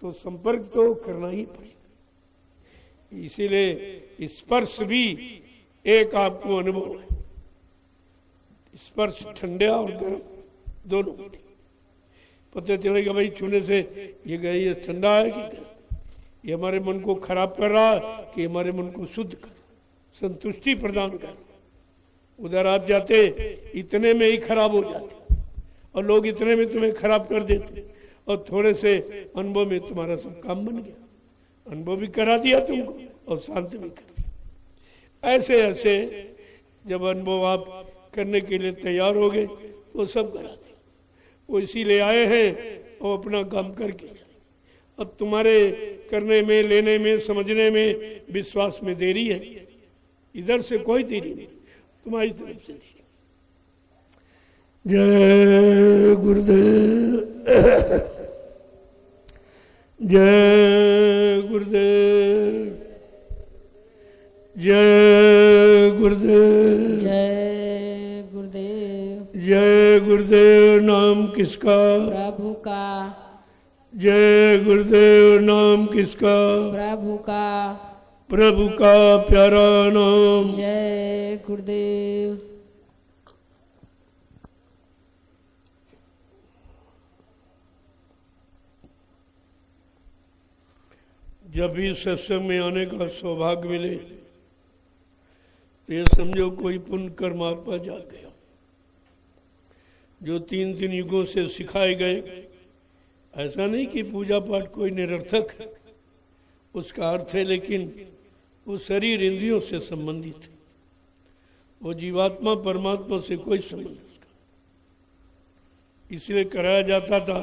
A: तो संपर्क तो करना ही पड़ेगा। इसीलिए स्पर्श भी एक आपको अनुभव है। स्पर्श ठंडा और गर्म दोनों, पता चलेगा भाई छूने से ये ठंडा है कि गर्म, ये हमारे मन को खराब कर रहा है कि हमारे मन को शुद्ध कर, संतुष्टि प्रदान कर। उधर आप जाते इतने में ही खराब हो जाते और लोग इतने में तुम्हें खराब कर देते, और थोड़े से अनुभव में तुम्हारा सब काम बन गया। अनुभव भी करा दिया तुमको और शांत भी कर दिया। ऐसे ऐसे जब अनुभव आप करने के लिए तैयार हो गए तो सब करा दिया। वो इसीलिए आए हैं और अपना काम करके। अब तुम्हारे करने में, लेने में, समझने में, विश्वास में देरी है। इधर से कोई देरी नहीं, तुम्हारी तरफ से देरी। जय गुरुदेव, जय गुरुदेव, जय गुरुदेव,
B: जय गुरुदेव,
A: जय गुरुदेव। नाम किसका?
B: प्रभु का।
A: जय गुरुदेव। नाम किसका?
B: प्रभु का।
A: प्रभु का प्यारा नाम।
B: जय गुरुदेव।
A: जब भी सत्संग में आने का सौभाग्य मिले तो ये समझो कोई पुण्य कर्म आप पर जा गया। जो 3 युगों से सिखाए गए, ऐसा नहीं कि पूजा पाठ कोई निरर्थक है, उसका अर्थ है, लेकिन वो शरीर इंद्रियों से संबंधित है। वो जीवात्मा परमात्मा से कोई संबंध उसका। इसलिए कराया जाता था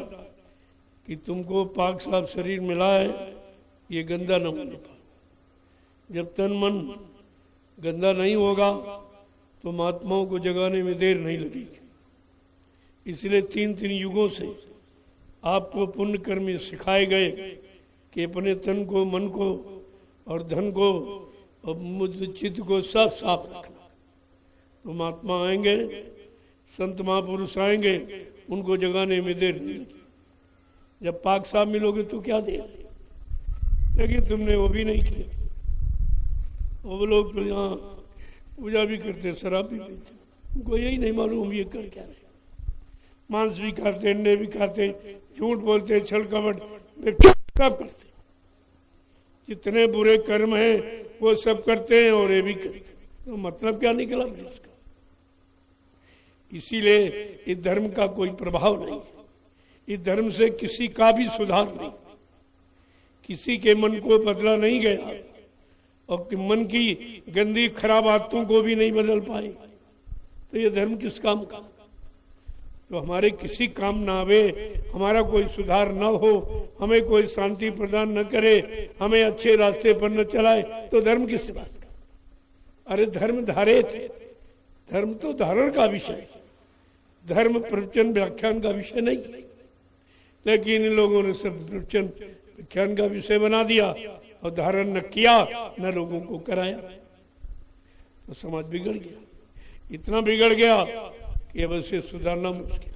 A: कि तुमको पाक साफ शरीर मिला है, ये गंदा न होने पाए। जब तन मन गंदा नहीं होगा तो महात्माओं को जगाने में देर नहीं लगेगी। इसलिए 3 युगों से आपको पुण्य कर्म सिखाए गए कि अपने तन को, मन को और धन को और चित्त को साफ साफ रखना। तो महात्मा आएंगे, संत महापुरुष आएंगे, उनको जगाने में देर नहीं लगी। जब पाक साफ मिलोगे तो क्या देर, लेकिन तुमने वो भी नहीं किया। वो लोग तो यहाँ पूजा भी करते, शराब भी पीते, उनको यही नहीं मालूम ये कर क्या रहे। मांस भी खाते, अंडे भी खाते, झूठ बोलते, छल कपट सब करते, जितने बुरे कर्म हैं वो सब करते हैं और ये भी करते हैं, तो मतलब क्या निकला फिर इसका? इसीलिए इस धर्म का कोई प्रभाव नहीं, इस धर्म से किसी का भी सुधार नहीं, किसी के मन को बदला नहीं गया और मन की गंदी खराब आदतों को भी नहीं बदल पाए, तो ये धर्म किस काम का? तो हमारे किसी काम ना आवे, हमारा कोई सुधार न हो, हमें कोई शांति प्रदान न करे, हमें अच्छे रास्ते पर न चलाए, तो धर्म किस बात का? अरे धर्म धारे थे, धर्म तो धारण का विषय, धर्म प्रवचन व्याख्यान का विषय नहीं, लेकिन इन लोगों ने सब प्रवचन व्याख्यान का विषय बना दिया और धारण न किया, न लोगों को कराया, तो समाज बिगड़ गया। इतना बिगड़ गया कि अब इसे सुधारना मुश्किल।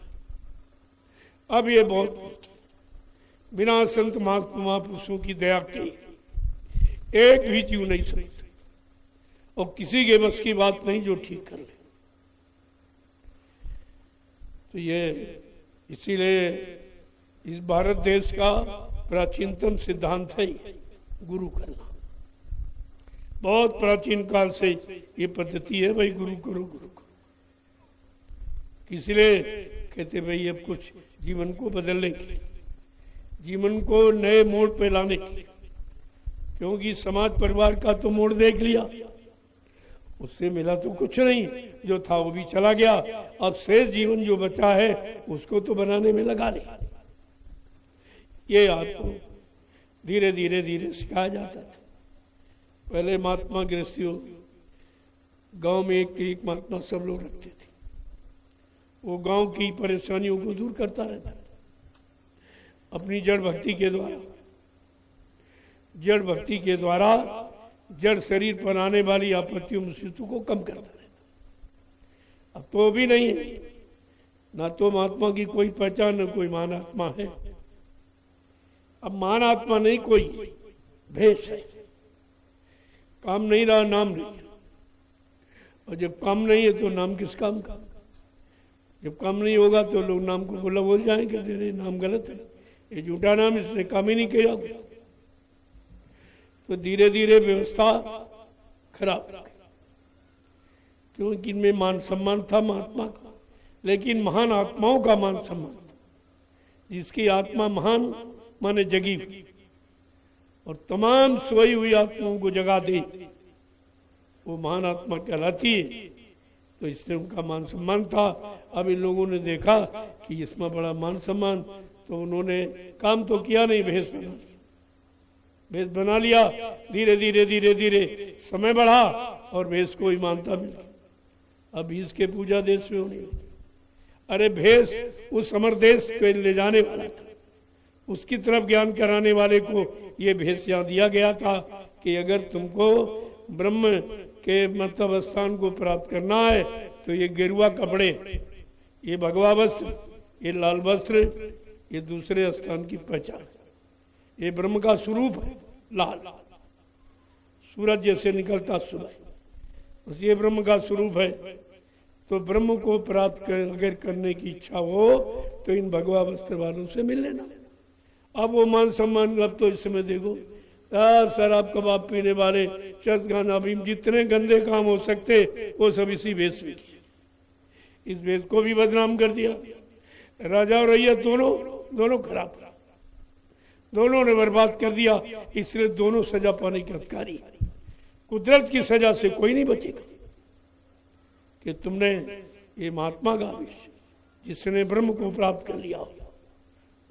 A: अब ये बहुत मुश्किल, बिना संत महापुरुषों की दया के एक भी जीव नहीं सकते, और किसी के बस की बात नहीं जो ठीक कर ले। तो ये इसीलिए इस भारत देश का प्राचीनतम सिद्धांत है गुरु करना। बहुत प्राचीन काल से ये पद्धति है, भाई गुरु करो गुरु करो। इसलिए कहते भाई अब कुछ जीवन को बदलने के लिए, जीवन को नए मोड़ पे लाने के लिए, क्योंकि समाज परिवार का तो मोड़ देख लिया, उससे मिला तो कुछ नहीं, जो था वो भी चला गया। अब शेष जीवन जो बचा है उसको तो बनाने में लगा ले। ये आपको धीरे धीरे धीरे सिखाया जाता था। पहले महात्मा गृहस्थियों गांव में एक महात्मा सब लोग रखते थे, वो गांव की परेशानियों को दूर करता रहता था अपनी जड़ भक्ति के द्वारा। जड़ भक्ति के द्वारा जड़ शरीर पर आने वाली आपत्तियों मुसीबतों को कम करता रहता। अब तो भी नहीं है, ना तो महात्मा की कोई पहचान, न कोई महान आत्मा है। अब महान आत्मा नहीं, कोई भेष है। काम नहीं रहा, नाम नहीं, और जब काम नहीं है तो नाम किस काम का? जब काम नहीं होगा तो लोग नाम को बोल जाएंगे, तेरे नाम गलत है, ये झूठा नाम, इसने काम ही नहीं किया। तो धीरे धीरे व्यवस्था खराब, क्योंकि इनमें मान सम्मान था महात्मा का, लेकिन महान आत्माओं का मान सम्मान था। जिसकी आत्मा महान माने जगी और तमाम सोई हुई आत्माओं को जगा दे, वो महान आत्मा कहलाती है। तो इसलिए उनका मान सम्मान था। अब इन लोगों ने देखा कि इसमें बड़ा मान सम्मान, तो उन्होंने काम तो किया नहीं, भेष बना लिया। भेष बना लिया, धीरे धीरे धीरे धीरे समय बढ़ा और भेष को ही मानता मिल गया। अब इसके पूजा देश में होनी। अरे भेष उस अमर देश को ले जाने वाला था, उसकी तरफ ज्ञान कराने वाले को ये भेष यहाँ दिया गया था कि अगर तुमको ब्रह्म के मतलब स्थान को प्राप्त करना है तो ये गेरुआ कपड़े, ये भगवा वस्त्र, ये लाल वस्त्र, ये दूसरे स्थान की पहचान। ये ब्रह्म का स्वरूप है, लाल सूरज जैसे निकलता सुबह, बस ये ब्रह्म का स्वरूप है। तो ब्रह्म को प्राप्त अगर करने की इच्छा हो तो इन भगवा वस्त्र वालों से मिल लेना। अब वो मान सम्मान, अब तो इस समय देखो शराब कबाब पीने वाले, चर्च गाना भीम, जितने गंदे काम हो सकते वो सब इसी वेश में किए। इस वेश को भी बदनाम कर दिया। राजा और रैयत दोनों खराब, दोनों ने बर्बाद कर दिया। इसलिए दोनों सजा पाने के अधिकारी। कुदरत की सजा से कोई नहीं बचेगा कि तुमने ये महात्मा का आवेश, जिसने ब्रह्म को प्राप्त कर लिया,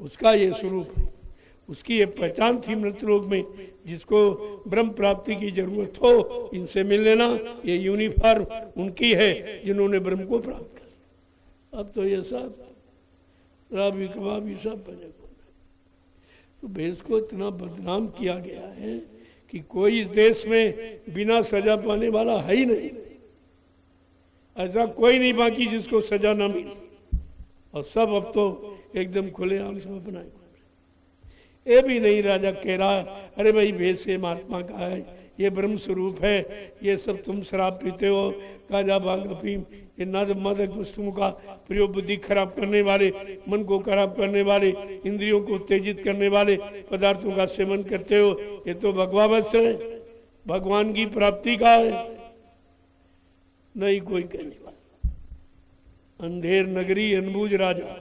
A: उसका ये स्वरूप है, उसकी ये पहचान थी मृतलोक में, जिसको ब्रह्म प्राप्ति की जरूरत हो इनसे मिल लेना। ये यूनिफॉर्म उनकी है जिन्होंने ब्रह्म को प्राप्त कर लिया। अब तो ये सब शराबी कबाबी सब बने। तो भेष को इतना बदनाम किया गया है कि कोई इस देश में बिना सजा पाने वाला है ही नहीं। ऐसा कोई नहीं बाकी जिसको सजा ना मिले, और सब अब तो एकदम खुलेआम सब अपनाए। ये भी नहीं राजा कह रहा, अरे भाई भेद से महात्मा का है, ये ब्रह्म स्वरूप है, ये सब तुम शराब पीते हो, गांजा भांग अफीम, ये मादक वस्तुओं का प्रयोग, बुद्धि खराब करने वाले, मन को खराब करने वाले, इंद्रियों को उत्तेजित करने वाले पदार्थों का सेवन करते हो, ये तो भगवा वस्त्र है, भगवान की प्राप्ति का है। नहीं कोई कहने वाला। अंधेर नगरी अनबूझ राजा,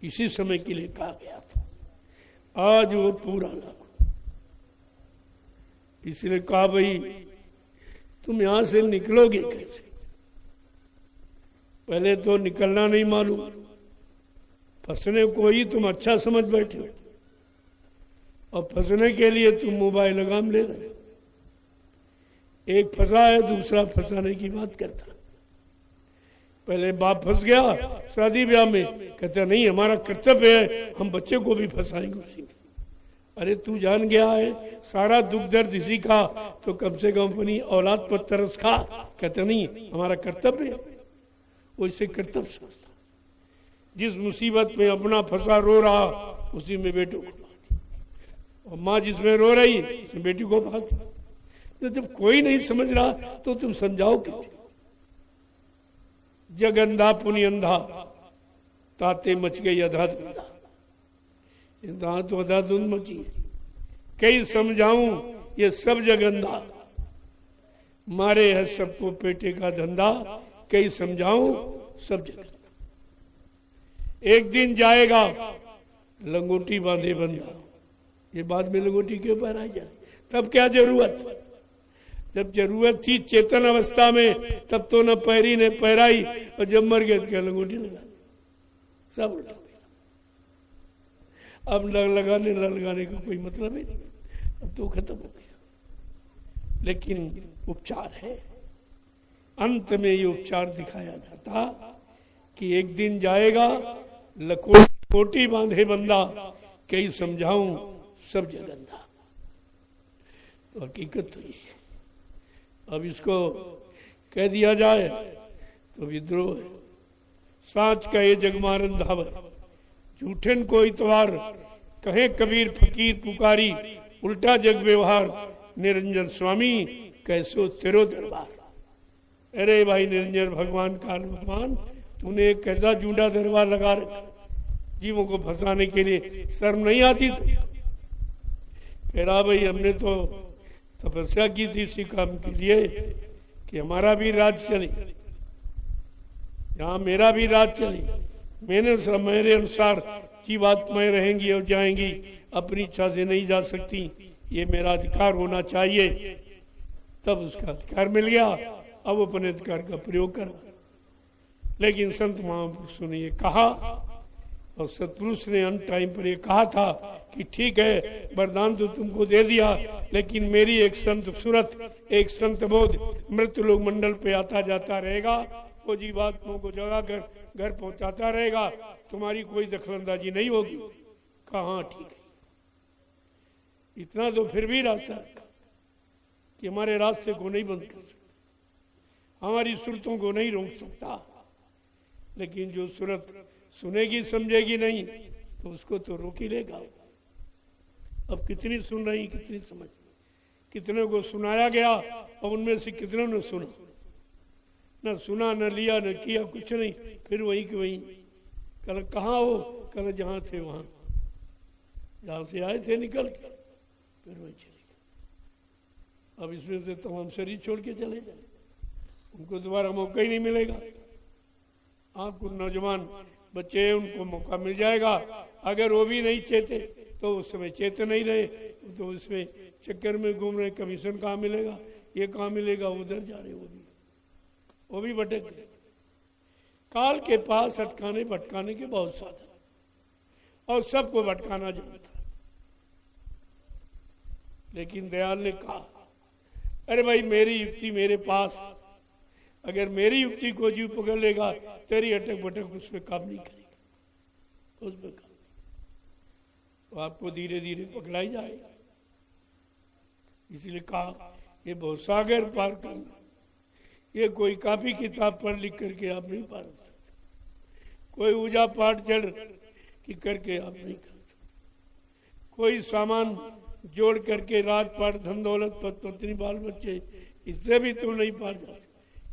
A: इसी समय के लिए कहा गया था, आज वो पूरा लागू। इसलिए कहा भाई तुम यहां से निकलोगे कैसे? पहले तो निकलना नहीं मालूम, फंसने को ही तुम अच्छा समझ बैठे हो, और फंसने के लिए तुम मोबाइल लगाम ले रहे हो। एक फंसा है, दूसरा फंसाने की बात करता। पहले बाप फंस गया शादी ब्याह में, कहता नहीं हमारा कर्तव्य है, हम बच्चे को भी फंसाएंगे उसी में। अरे तू जान गया है सारा दुख दर्द इसी का, तो कम से कम अपनी औलाद पर तरस खा। कहता नहीं हमारा कर्तव्य है, वो इसे कर्तव्य समझता। जिस मुसीबत में अपना फंसा रो रहा, उसी में बेटों को पाती, और माँ जिसमें रो रही उसमें बेटी को पाती। तो जब कोई नहीं समझ रहा तो तुम समझाओ कैसे? जग अंधा पुनि अंधा, ताते मच गई अधाधुंधा। इंधा तो अधाधुंध मची है, कई समझाऊं ये सब जग अंधा, मारे है सबको पेटे का धंधा, कई समझाऊं सब जग अंधा। एक दिन जाएगा लंगोटी बांधे बंदा, ये बाद में लंगोटी क्यों पहनाई जाती? तब क्या जरूरत? जब जरूरत थी चेतन अवस्था में तब तो न पहरी न पहराई, और जब मर गए तो क्या लंगोटी लगा, सब उल्टा। अब लगाने का कोई मतलब ही नहीं, अब तो खत्म हो गया। लेकिन उपचार है, अंत में ये उपचार दिखाया जाता कि एक दिन जाएगा लकोटी बांधे बंदा, कई समझाऊं सब जगंदा। तो हकीकत तो ये है। अब इसको कह दिया जाए तो विद्रोह है। साच का ये जगमारन धावर, झूठन को इतवार, कहे कबीर फकीर पुकारी, उल्टा जग व्यवहार, निरंजन स्वामी कैसो तेरो दरबार। अरे भाई निरंजन भगवान काल भगवान, तूने एक कैसा जूंडा दरबार लगा रखा, जीवों को फंसाने के लिए, शर्म नहीं आती? कह रहा भाई हमने तो तपस्या की थी इसी काम के लिए कि हमारा भी राज चले, यहाँ मेरा भी राज चले, मेरे अनुसार जीवात्माएं रहेंगी और जाएंगी, अपनी इच्छा से नहीं जा सकती, ये मेरा अधिकार होना चाहिए। तब उसका अधिकार मिल गया, अब अपने अधिकार का प्रयोग कर। लेकिन संत महापुरुषों ने ये कहा, और सतपुरुष ने अंत टाइम पर ये कहा था कि ठीक है वरदान तो तुमको दे दिया, लेकिन मेरी एक संत सूरत, एक संत बोध मृत लोग मंडल पे आता जाता रहेगा, वो जीवात्माओं को जगा कर घर पहुंचाता रहेगा, तुम्हारी कोई दखलंदाजी नहीं होगी। कहाँ ठीक है, इतना तो फिर भी रास्ता रखा कि हमारे रास्ते को नहीं बंद कर सकता, हमारी सुरतों को नहीं रोक सकता। लेकिन जो सूरत सुनेगी समझेगी नहीं तो उसको तो रोक ही लेगा। अब कितनी सुन रही, कितनी समझ, कितने को सुनाया गया और उनमें से कितनों ने सुना, न सुना न लिया न किया कुछ नहीं, फिर वहीं के वहीं। कल कहाँ हो? कल जहाँ थे वहां, जहां से आए थे निकल के फिर वहीं चले गए। अब इसमें से तमाम शरीर छोड़ के चले जाए, उनको दोबारा मौका ही नहीं मिलेगा। आपको नौजवान बच्चे उनको मौका मिल जाएगा, अगर वो भी नहीं चेते तो उस समय चेते नहीं रहे तो उसमें चक्कर में घूम रहे, कमीशन कहाँ मिलेगा, ये कहाँ मिलेगा, उधर जा रहे वो भी भटक गए। काल के पास अटकाने भटकाने के बहुत साधन, और सबको भटकाना जानता। लेकिन दयाल ने कहा अरे भाई मेरी युक्ति मेरे पास, अगर मेरी युक्ति को जीव पकड़ लेगा, तेरी अटक बटक उसमें काम नहीं करेगा, उसमें काम नहीं। तो आपको धीरे धीरे पकड़ाई जाएगा। इसलिए कहा ये बहुत सागर पार करना, ये कोई काफी किताब पढ़ लिख करके आप नहीं पार सकते, कोई पूजा पाठ जड़ की करके आप नहीं कर सकते। कोई सामान जोड़ करके रात पाट धन दौलत पत्नी बाल बच्चे इससे भी तुम नहीं पार जाओ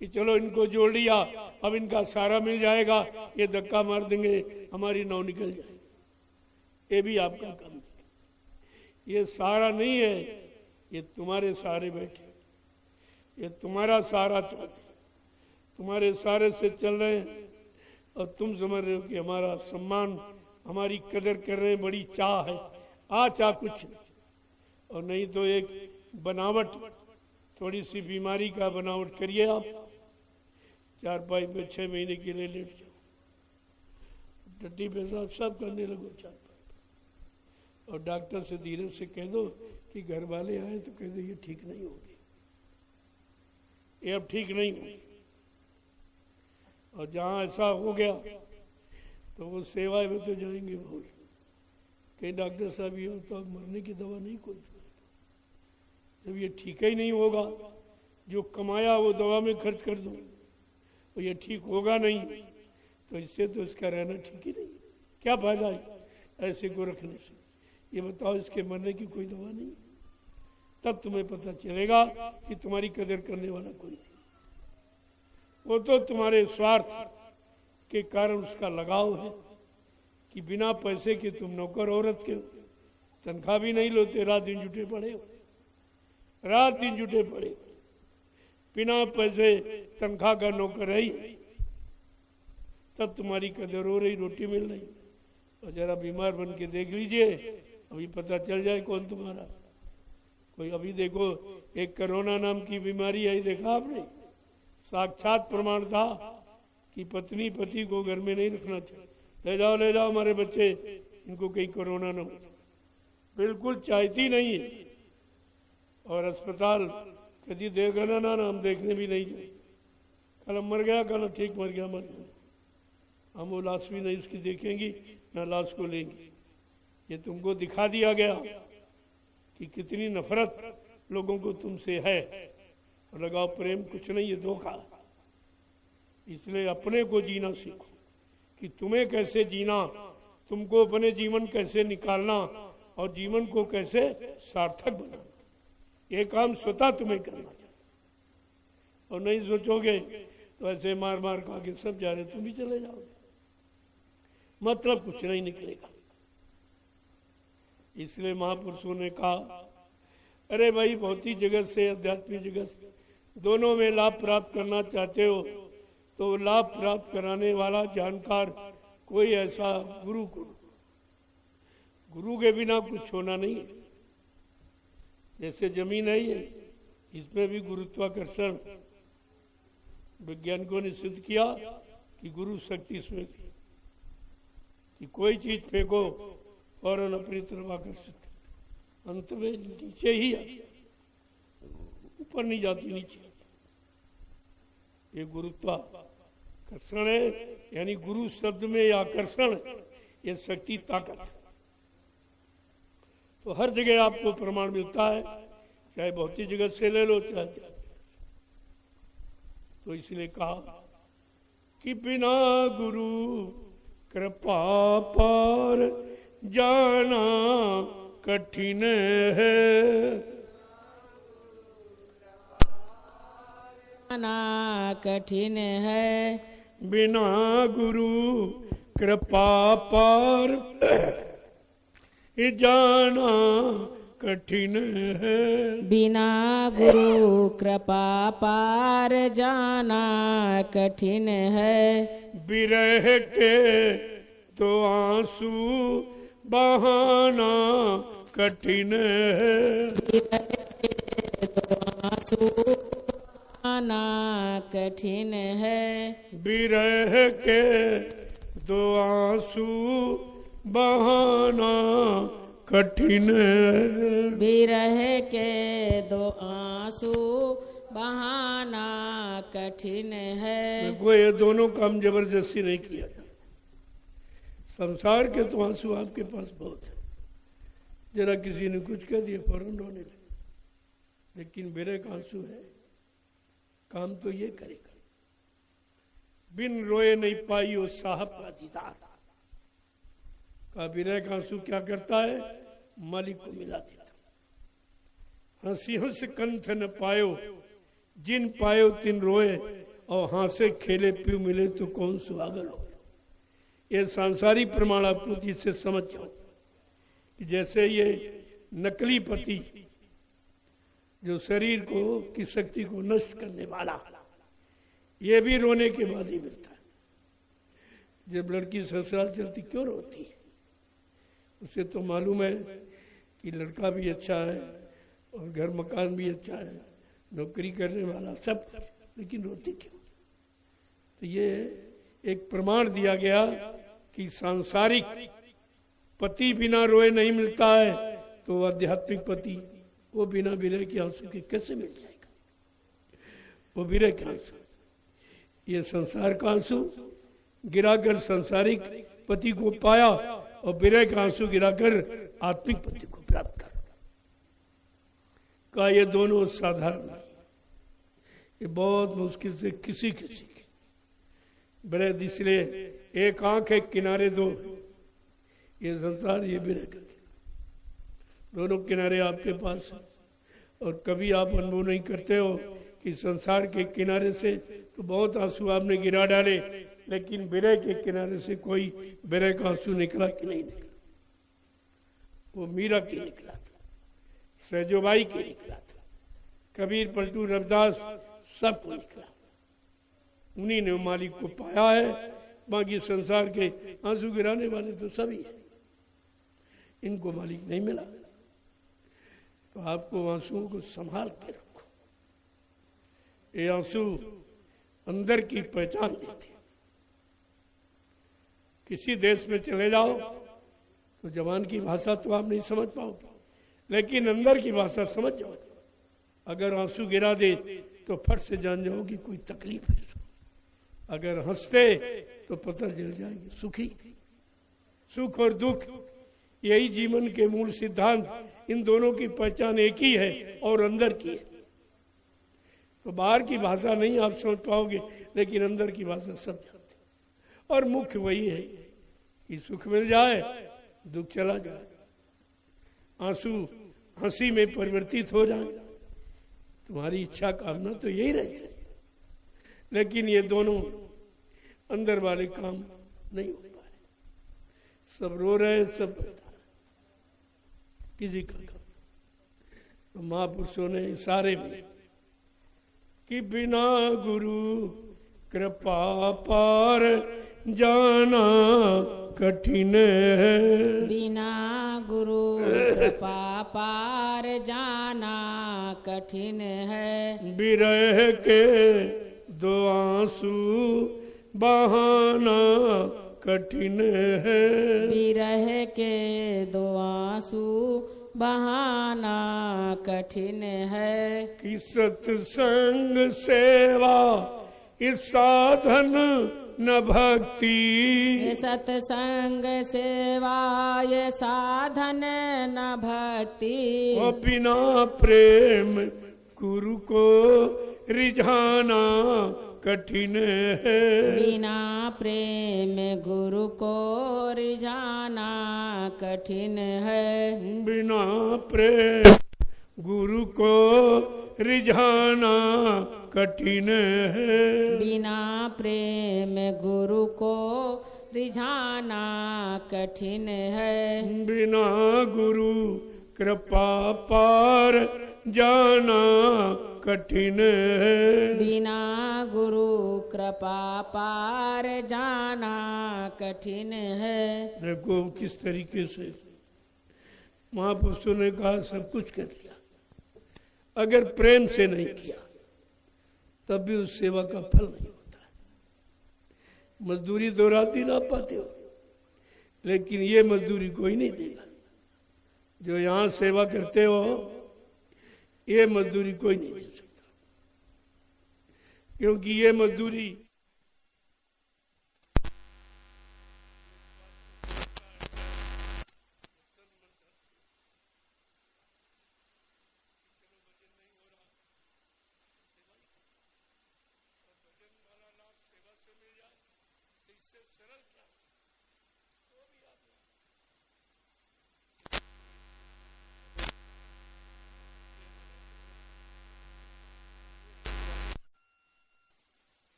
A: कि चलो इनको जोड़ लिया अब इनका सारा मिल जाएगा, ये धक्का मार देंगे हमारी नाव निकल जाएगी। ये भी आपका काम है। ये सारा नहीं है, ये तुम्हारे सहारे बैठे, ये तुम्हारा सहारा चाहते, तुम्हारे सहारे से चल रहे हैं और तुम समझ रहे हो कि हमारा सम्मान, हमारी कदर कर रहे हैं, बड़ी चाह है। चाह कुछ नहीं, और नहीं तो एक बनावट, थोड़ी सी बीमारी का बनावट करिए आप, चारपाई पे 6 महीने के लिए लेट जाओ, टट्टी पेशाब सब करने लगो चारपाई, और डॉक्टर से धीरे से कह दो कि घर वाले आए तो कह दो ये ठीक नहीं होगी, ये अब ठीक नहीं होगी। और जहाँ ऐसा हो गया तो वो सेवा में तो जाएंगे बहुत। कई डॉक्टर साहब ये तो अब मरने की दवा नहीं कोई, जब ये ठीक ही नहीं होगा, जो कमाया वो दवा में खर्च कर दो, तो ये ठीक होगा नहीं, तो इससे तो इसका रहना ठीक ही नहीं। क्या फायदा है ऐसे को रखने से? ये बताओ, इसके मरने की कोई दवा नहीं। तब तुम्हें पता चलेगा कि तुम्हारी कदर करने वाला कोई नहीं। वो तो तुम्हारे स्वार्थ के कारण उसका लगाव है कि बिना पैसे के तुम नौकर औरत के हो, तनख्वाह भी नहीं लेते, रात दिन जुटे पड़े हो, रात दिन जुटे पड़े हो, बिना पैसे तनख्वाह का नौकर है ही, तब तुम्हारी कदर हो रही, रोटी मिल रही। और जरा बीमार बन के देख लीजिए, अभी पता चल जाए कौन तुम्हारा। कोई अभी देखो, एक कोरोना नाम की बीमारी आई, देखा आपने? साक्षात प्रमाण था कि पत्नी पति को घर में नहीं रखना चाहिए, ले जाओ हमारे बच्चे, इनको कहीं कोरोना न हो, बिल्कुल चाहती नहीं है। और अस्पताल कभी देगा ना, हम देखने भी नहीं जाए, कल मर गया, कल ठीक मर गया, हम वो लाश भी नहीं उसकी देखेंगी, ना लाश को लेंगे। ये तुमको दिखा दिया गया कि कितनी नफरत लोगों को तुमसे है, और लगाओ प्रेम कुछ नहीं, ये धोखा। इसलिए अपने को जीना सीखो कि तुम्हें कैसे जीना, तुमको अपने जीवन कैसे निकालना और जीवन को कैसे सार्थक बनाना, ये काम स्वतः तुम्हें करना चाहिए। और नहीं सोचोगे तो ऐसे मार मार खा के सब जा रहे, तुम भी चले जाओगे, मतलब कुछ नहीं निकलेगा। इसलिए महापुरुषों ने कहा, अरे भाई भौतिक जगत से आध्यात्मिक जगत दोनों में लाभ प्राप्त करना चाहते हो तो लाभ प्राप्त कराने वाला जानकार कोई ऐसा गुरु को, गुरु के बिना कुछ होना नहीं है। जैसे जमीन है ये, इसमें भी गुरुत्वाकर्षण वैज्ञानिकों ने सिद्ध किया कि गुरु शक्ति इसमें भी, कि कोई चीज फेंको फौरन अपनी तरफ आकर्षित, अंत में नीचे ही आती, ऊपर नहीं जाती, नीचे। ये गुरुत्वाकर्षण है, यानी गुरु शब्द में ये आकर्षण है, ये शक्ति ताकत है। तो हर जगह आपको प्रमाण मिलता है, चाहे भौतिक जगत से ले लो चाहे। तो इसलिए कहा कि बिना गुरु कृपा पार जाना कठिन है,
B: जाना कठिन है,
A: बिना गुरु कृपा पार जाना कठिन है,
B: बिना गुरु कृपा पार जाना कठिन है,
A: विरह के तो आंसू बहाना कठिन है,
B: आना कठिन है,
A: विरह के दो आंसू बहाना कठिन है,
B: विरह के दो आंसू बहाना कठिन है।
A: देखो ये दोनों काम जबरदस्ती नहीं किया जाता। संसार के तो आंसू आपके पास बहुत है, जरा किसी ने कुछ कह दिया फौरन रोने लगे, लेकिन विरह का आंसू है, काम तो ये करेगा। बिन रोए नहीं पाई वो साहब का दीदार का। विरह का आंसू क्या करता है? मालिक को मिला देता। हंसी हंस कंठ न पायो, जिन पायो तिन रोए, और हासे खेले पीऊ मिले तो कौन सुहागन हो। ये सांसारिक प्रमाण आपको जिससे समझ जाओ कि जैसे ये नकली पति जो शरीर को की शक्ति को नष्ट करने वाला, ये भी रोने के बाद ही मिलता है। जब लड़की ससुराल चलती क्यों रोती है? उसे तो मालूम है कि लड़का भी अच्छा है और घर मकान भी अच्छा है, नौकरी करने वाला सब कुछ, लेकिन रोती क्यों? तो ये एक प्रमाण दिया गया कि सांसारिक पति बिना रोए नहीं मिलता है, तो आध्यात्मिक पति वो बिना विरह के आंसू के कैसे मिल जाएगा? वो विरह के आंसू, ये संसार का आंसू गिराकर सांसारिक पति को पाया और विरह का आंसू गिराकर आत्मिक पति को प्राप्त कर का। ये दोनों साधारण है, ये बहुत मुश्किल से किसी किसी की विरह, इसलिए एक आंख एक किनारे दो, ये संसार ये विरह का दोनों किनारे आपके पास है। और कभी आप अनुभव नहीं करते हो कि संसार के किनारे से तो बहुत आंसू आपने गिरा डाले, लेकिन विरह के किनारे से कोई विरह का आंसू निकला कि नहीं निकला? वो मीरा की निकला था, सहजोबाई की निकला था, कबीर, पलटू, रविदास सबको निकला। उन्हीं ने मालिक को पाया है। बाकी संसार के आंसू गिराने वाले तो सभी हैं, इनको मालिक नहीं मिला। तो आपको आंसुओं को संभाल के रखो। ये आंसू अंदर की पहचान देते हैं। किसी देश में चले जाओ तो जबान की भाषा तो आप नहीं समझ पाओगे, लेकिन अंदर की भाषा समझ जाओगे। अगर आंसू गिरा दे तो फट से जान जाओगे कोई तकलीफ है। अगर हंसते तो पता चल जाएगी सुखी। सुख और दुख यही जीवन के मूल सिद्धांत, इन दोनों की पहचान एक ही है और अंदर की है। तो बाहर की भाषा नहीं आप समझ पाओगे, लेकिन अंदर की भाषा सब जानते। और मुख्य वही है कि सुख मिल जाए, दुख चला जाए, आंसू हंसी में परिवर्तित हो जाए। तुम्हारी इच्छा कामना तो यही रहती है, लेकिन ये दोनों अंदर वाले काम नहीं हो पा रहे। सब रो रहे, सब बता रहे, किसी का काम। तो महापुरुषों ने इशारे में कि बिना गुरु कृपा पार जाना कठिन है,
B: बिना गुरु कृपा पार जाना कठिन है।
A: विरह के दो आंसू बहाना कठिन है,
B: विरह के दो आंसू बहाना कठिन है।
A: कि सत्संग सेवा इस साधन न भक्ति,
B: ये सत्संग सेवा ये साधन न भक्ति,
A: और बिना प्रेम गुरु को रिझाना कठिन है,
B: बिना प्रेम गुरु को रिझाना कठिन है।
A: बिना प्रेम गुरु को रिझाना कठिन है,
B: बिना प्रेम गुरु को रिझाना कठिन है।
A: बिना गुरु कृपा पार जाना कठिन है,
B: बिना गुरु कृपा पार जाना कठिन है।
A: देखो किस तरीके से महापुरुषों ने कहा सब कुछ कर लिया, अगर प्रेम से नहीं किया तब भी उस सेवा का फल नहीं होता है। मजदूरी दो रात ही ना पाते हो, लेकिन ये मजदूरी कोई नहीं देगा। जो यहाँ सेवा करते हो ये मजदूरी कोई नहीं दे सकता, क्योंकि ये मजदूरी इससे सरल क्या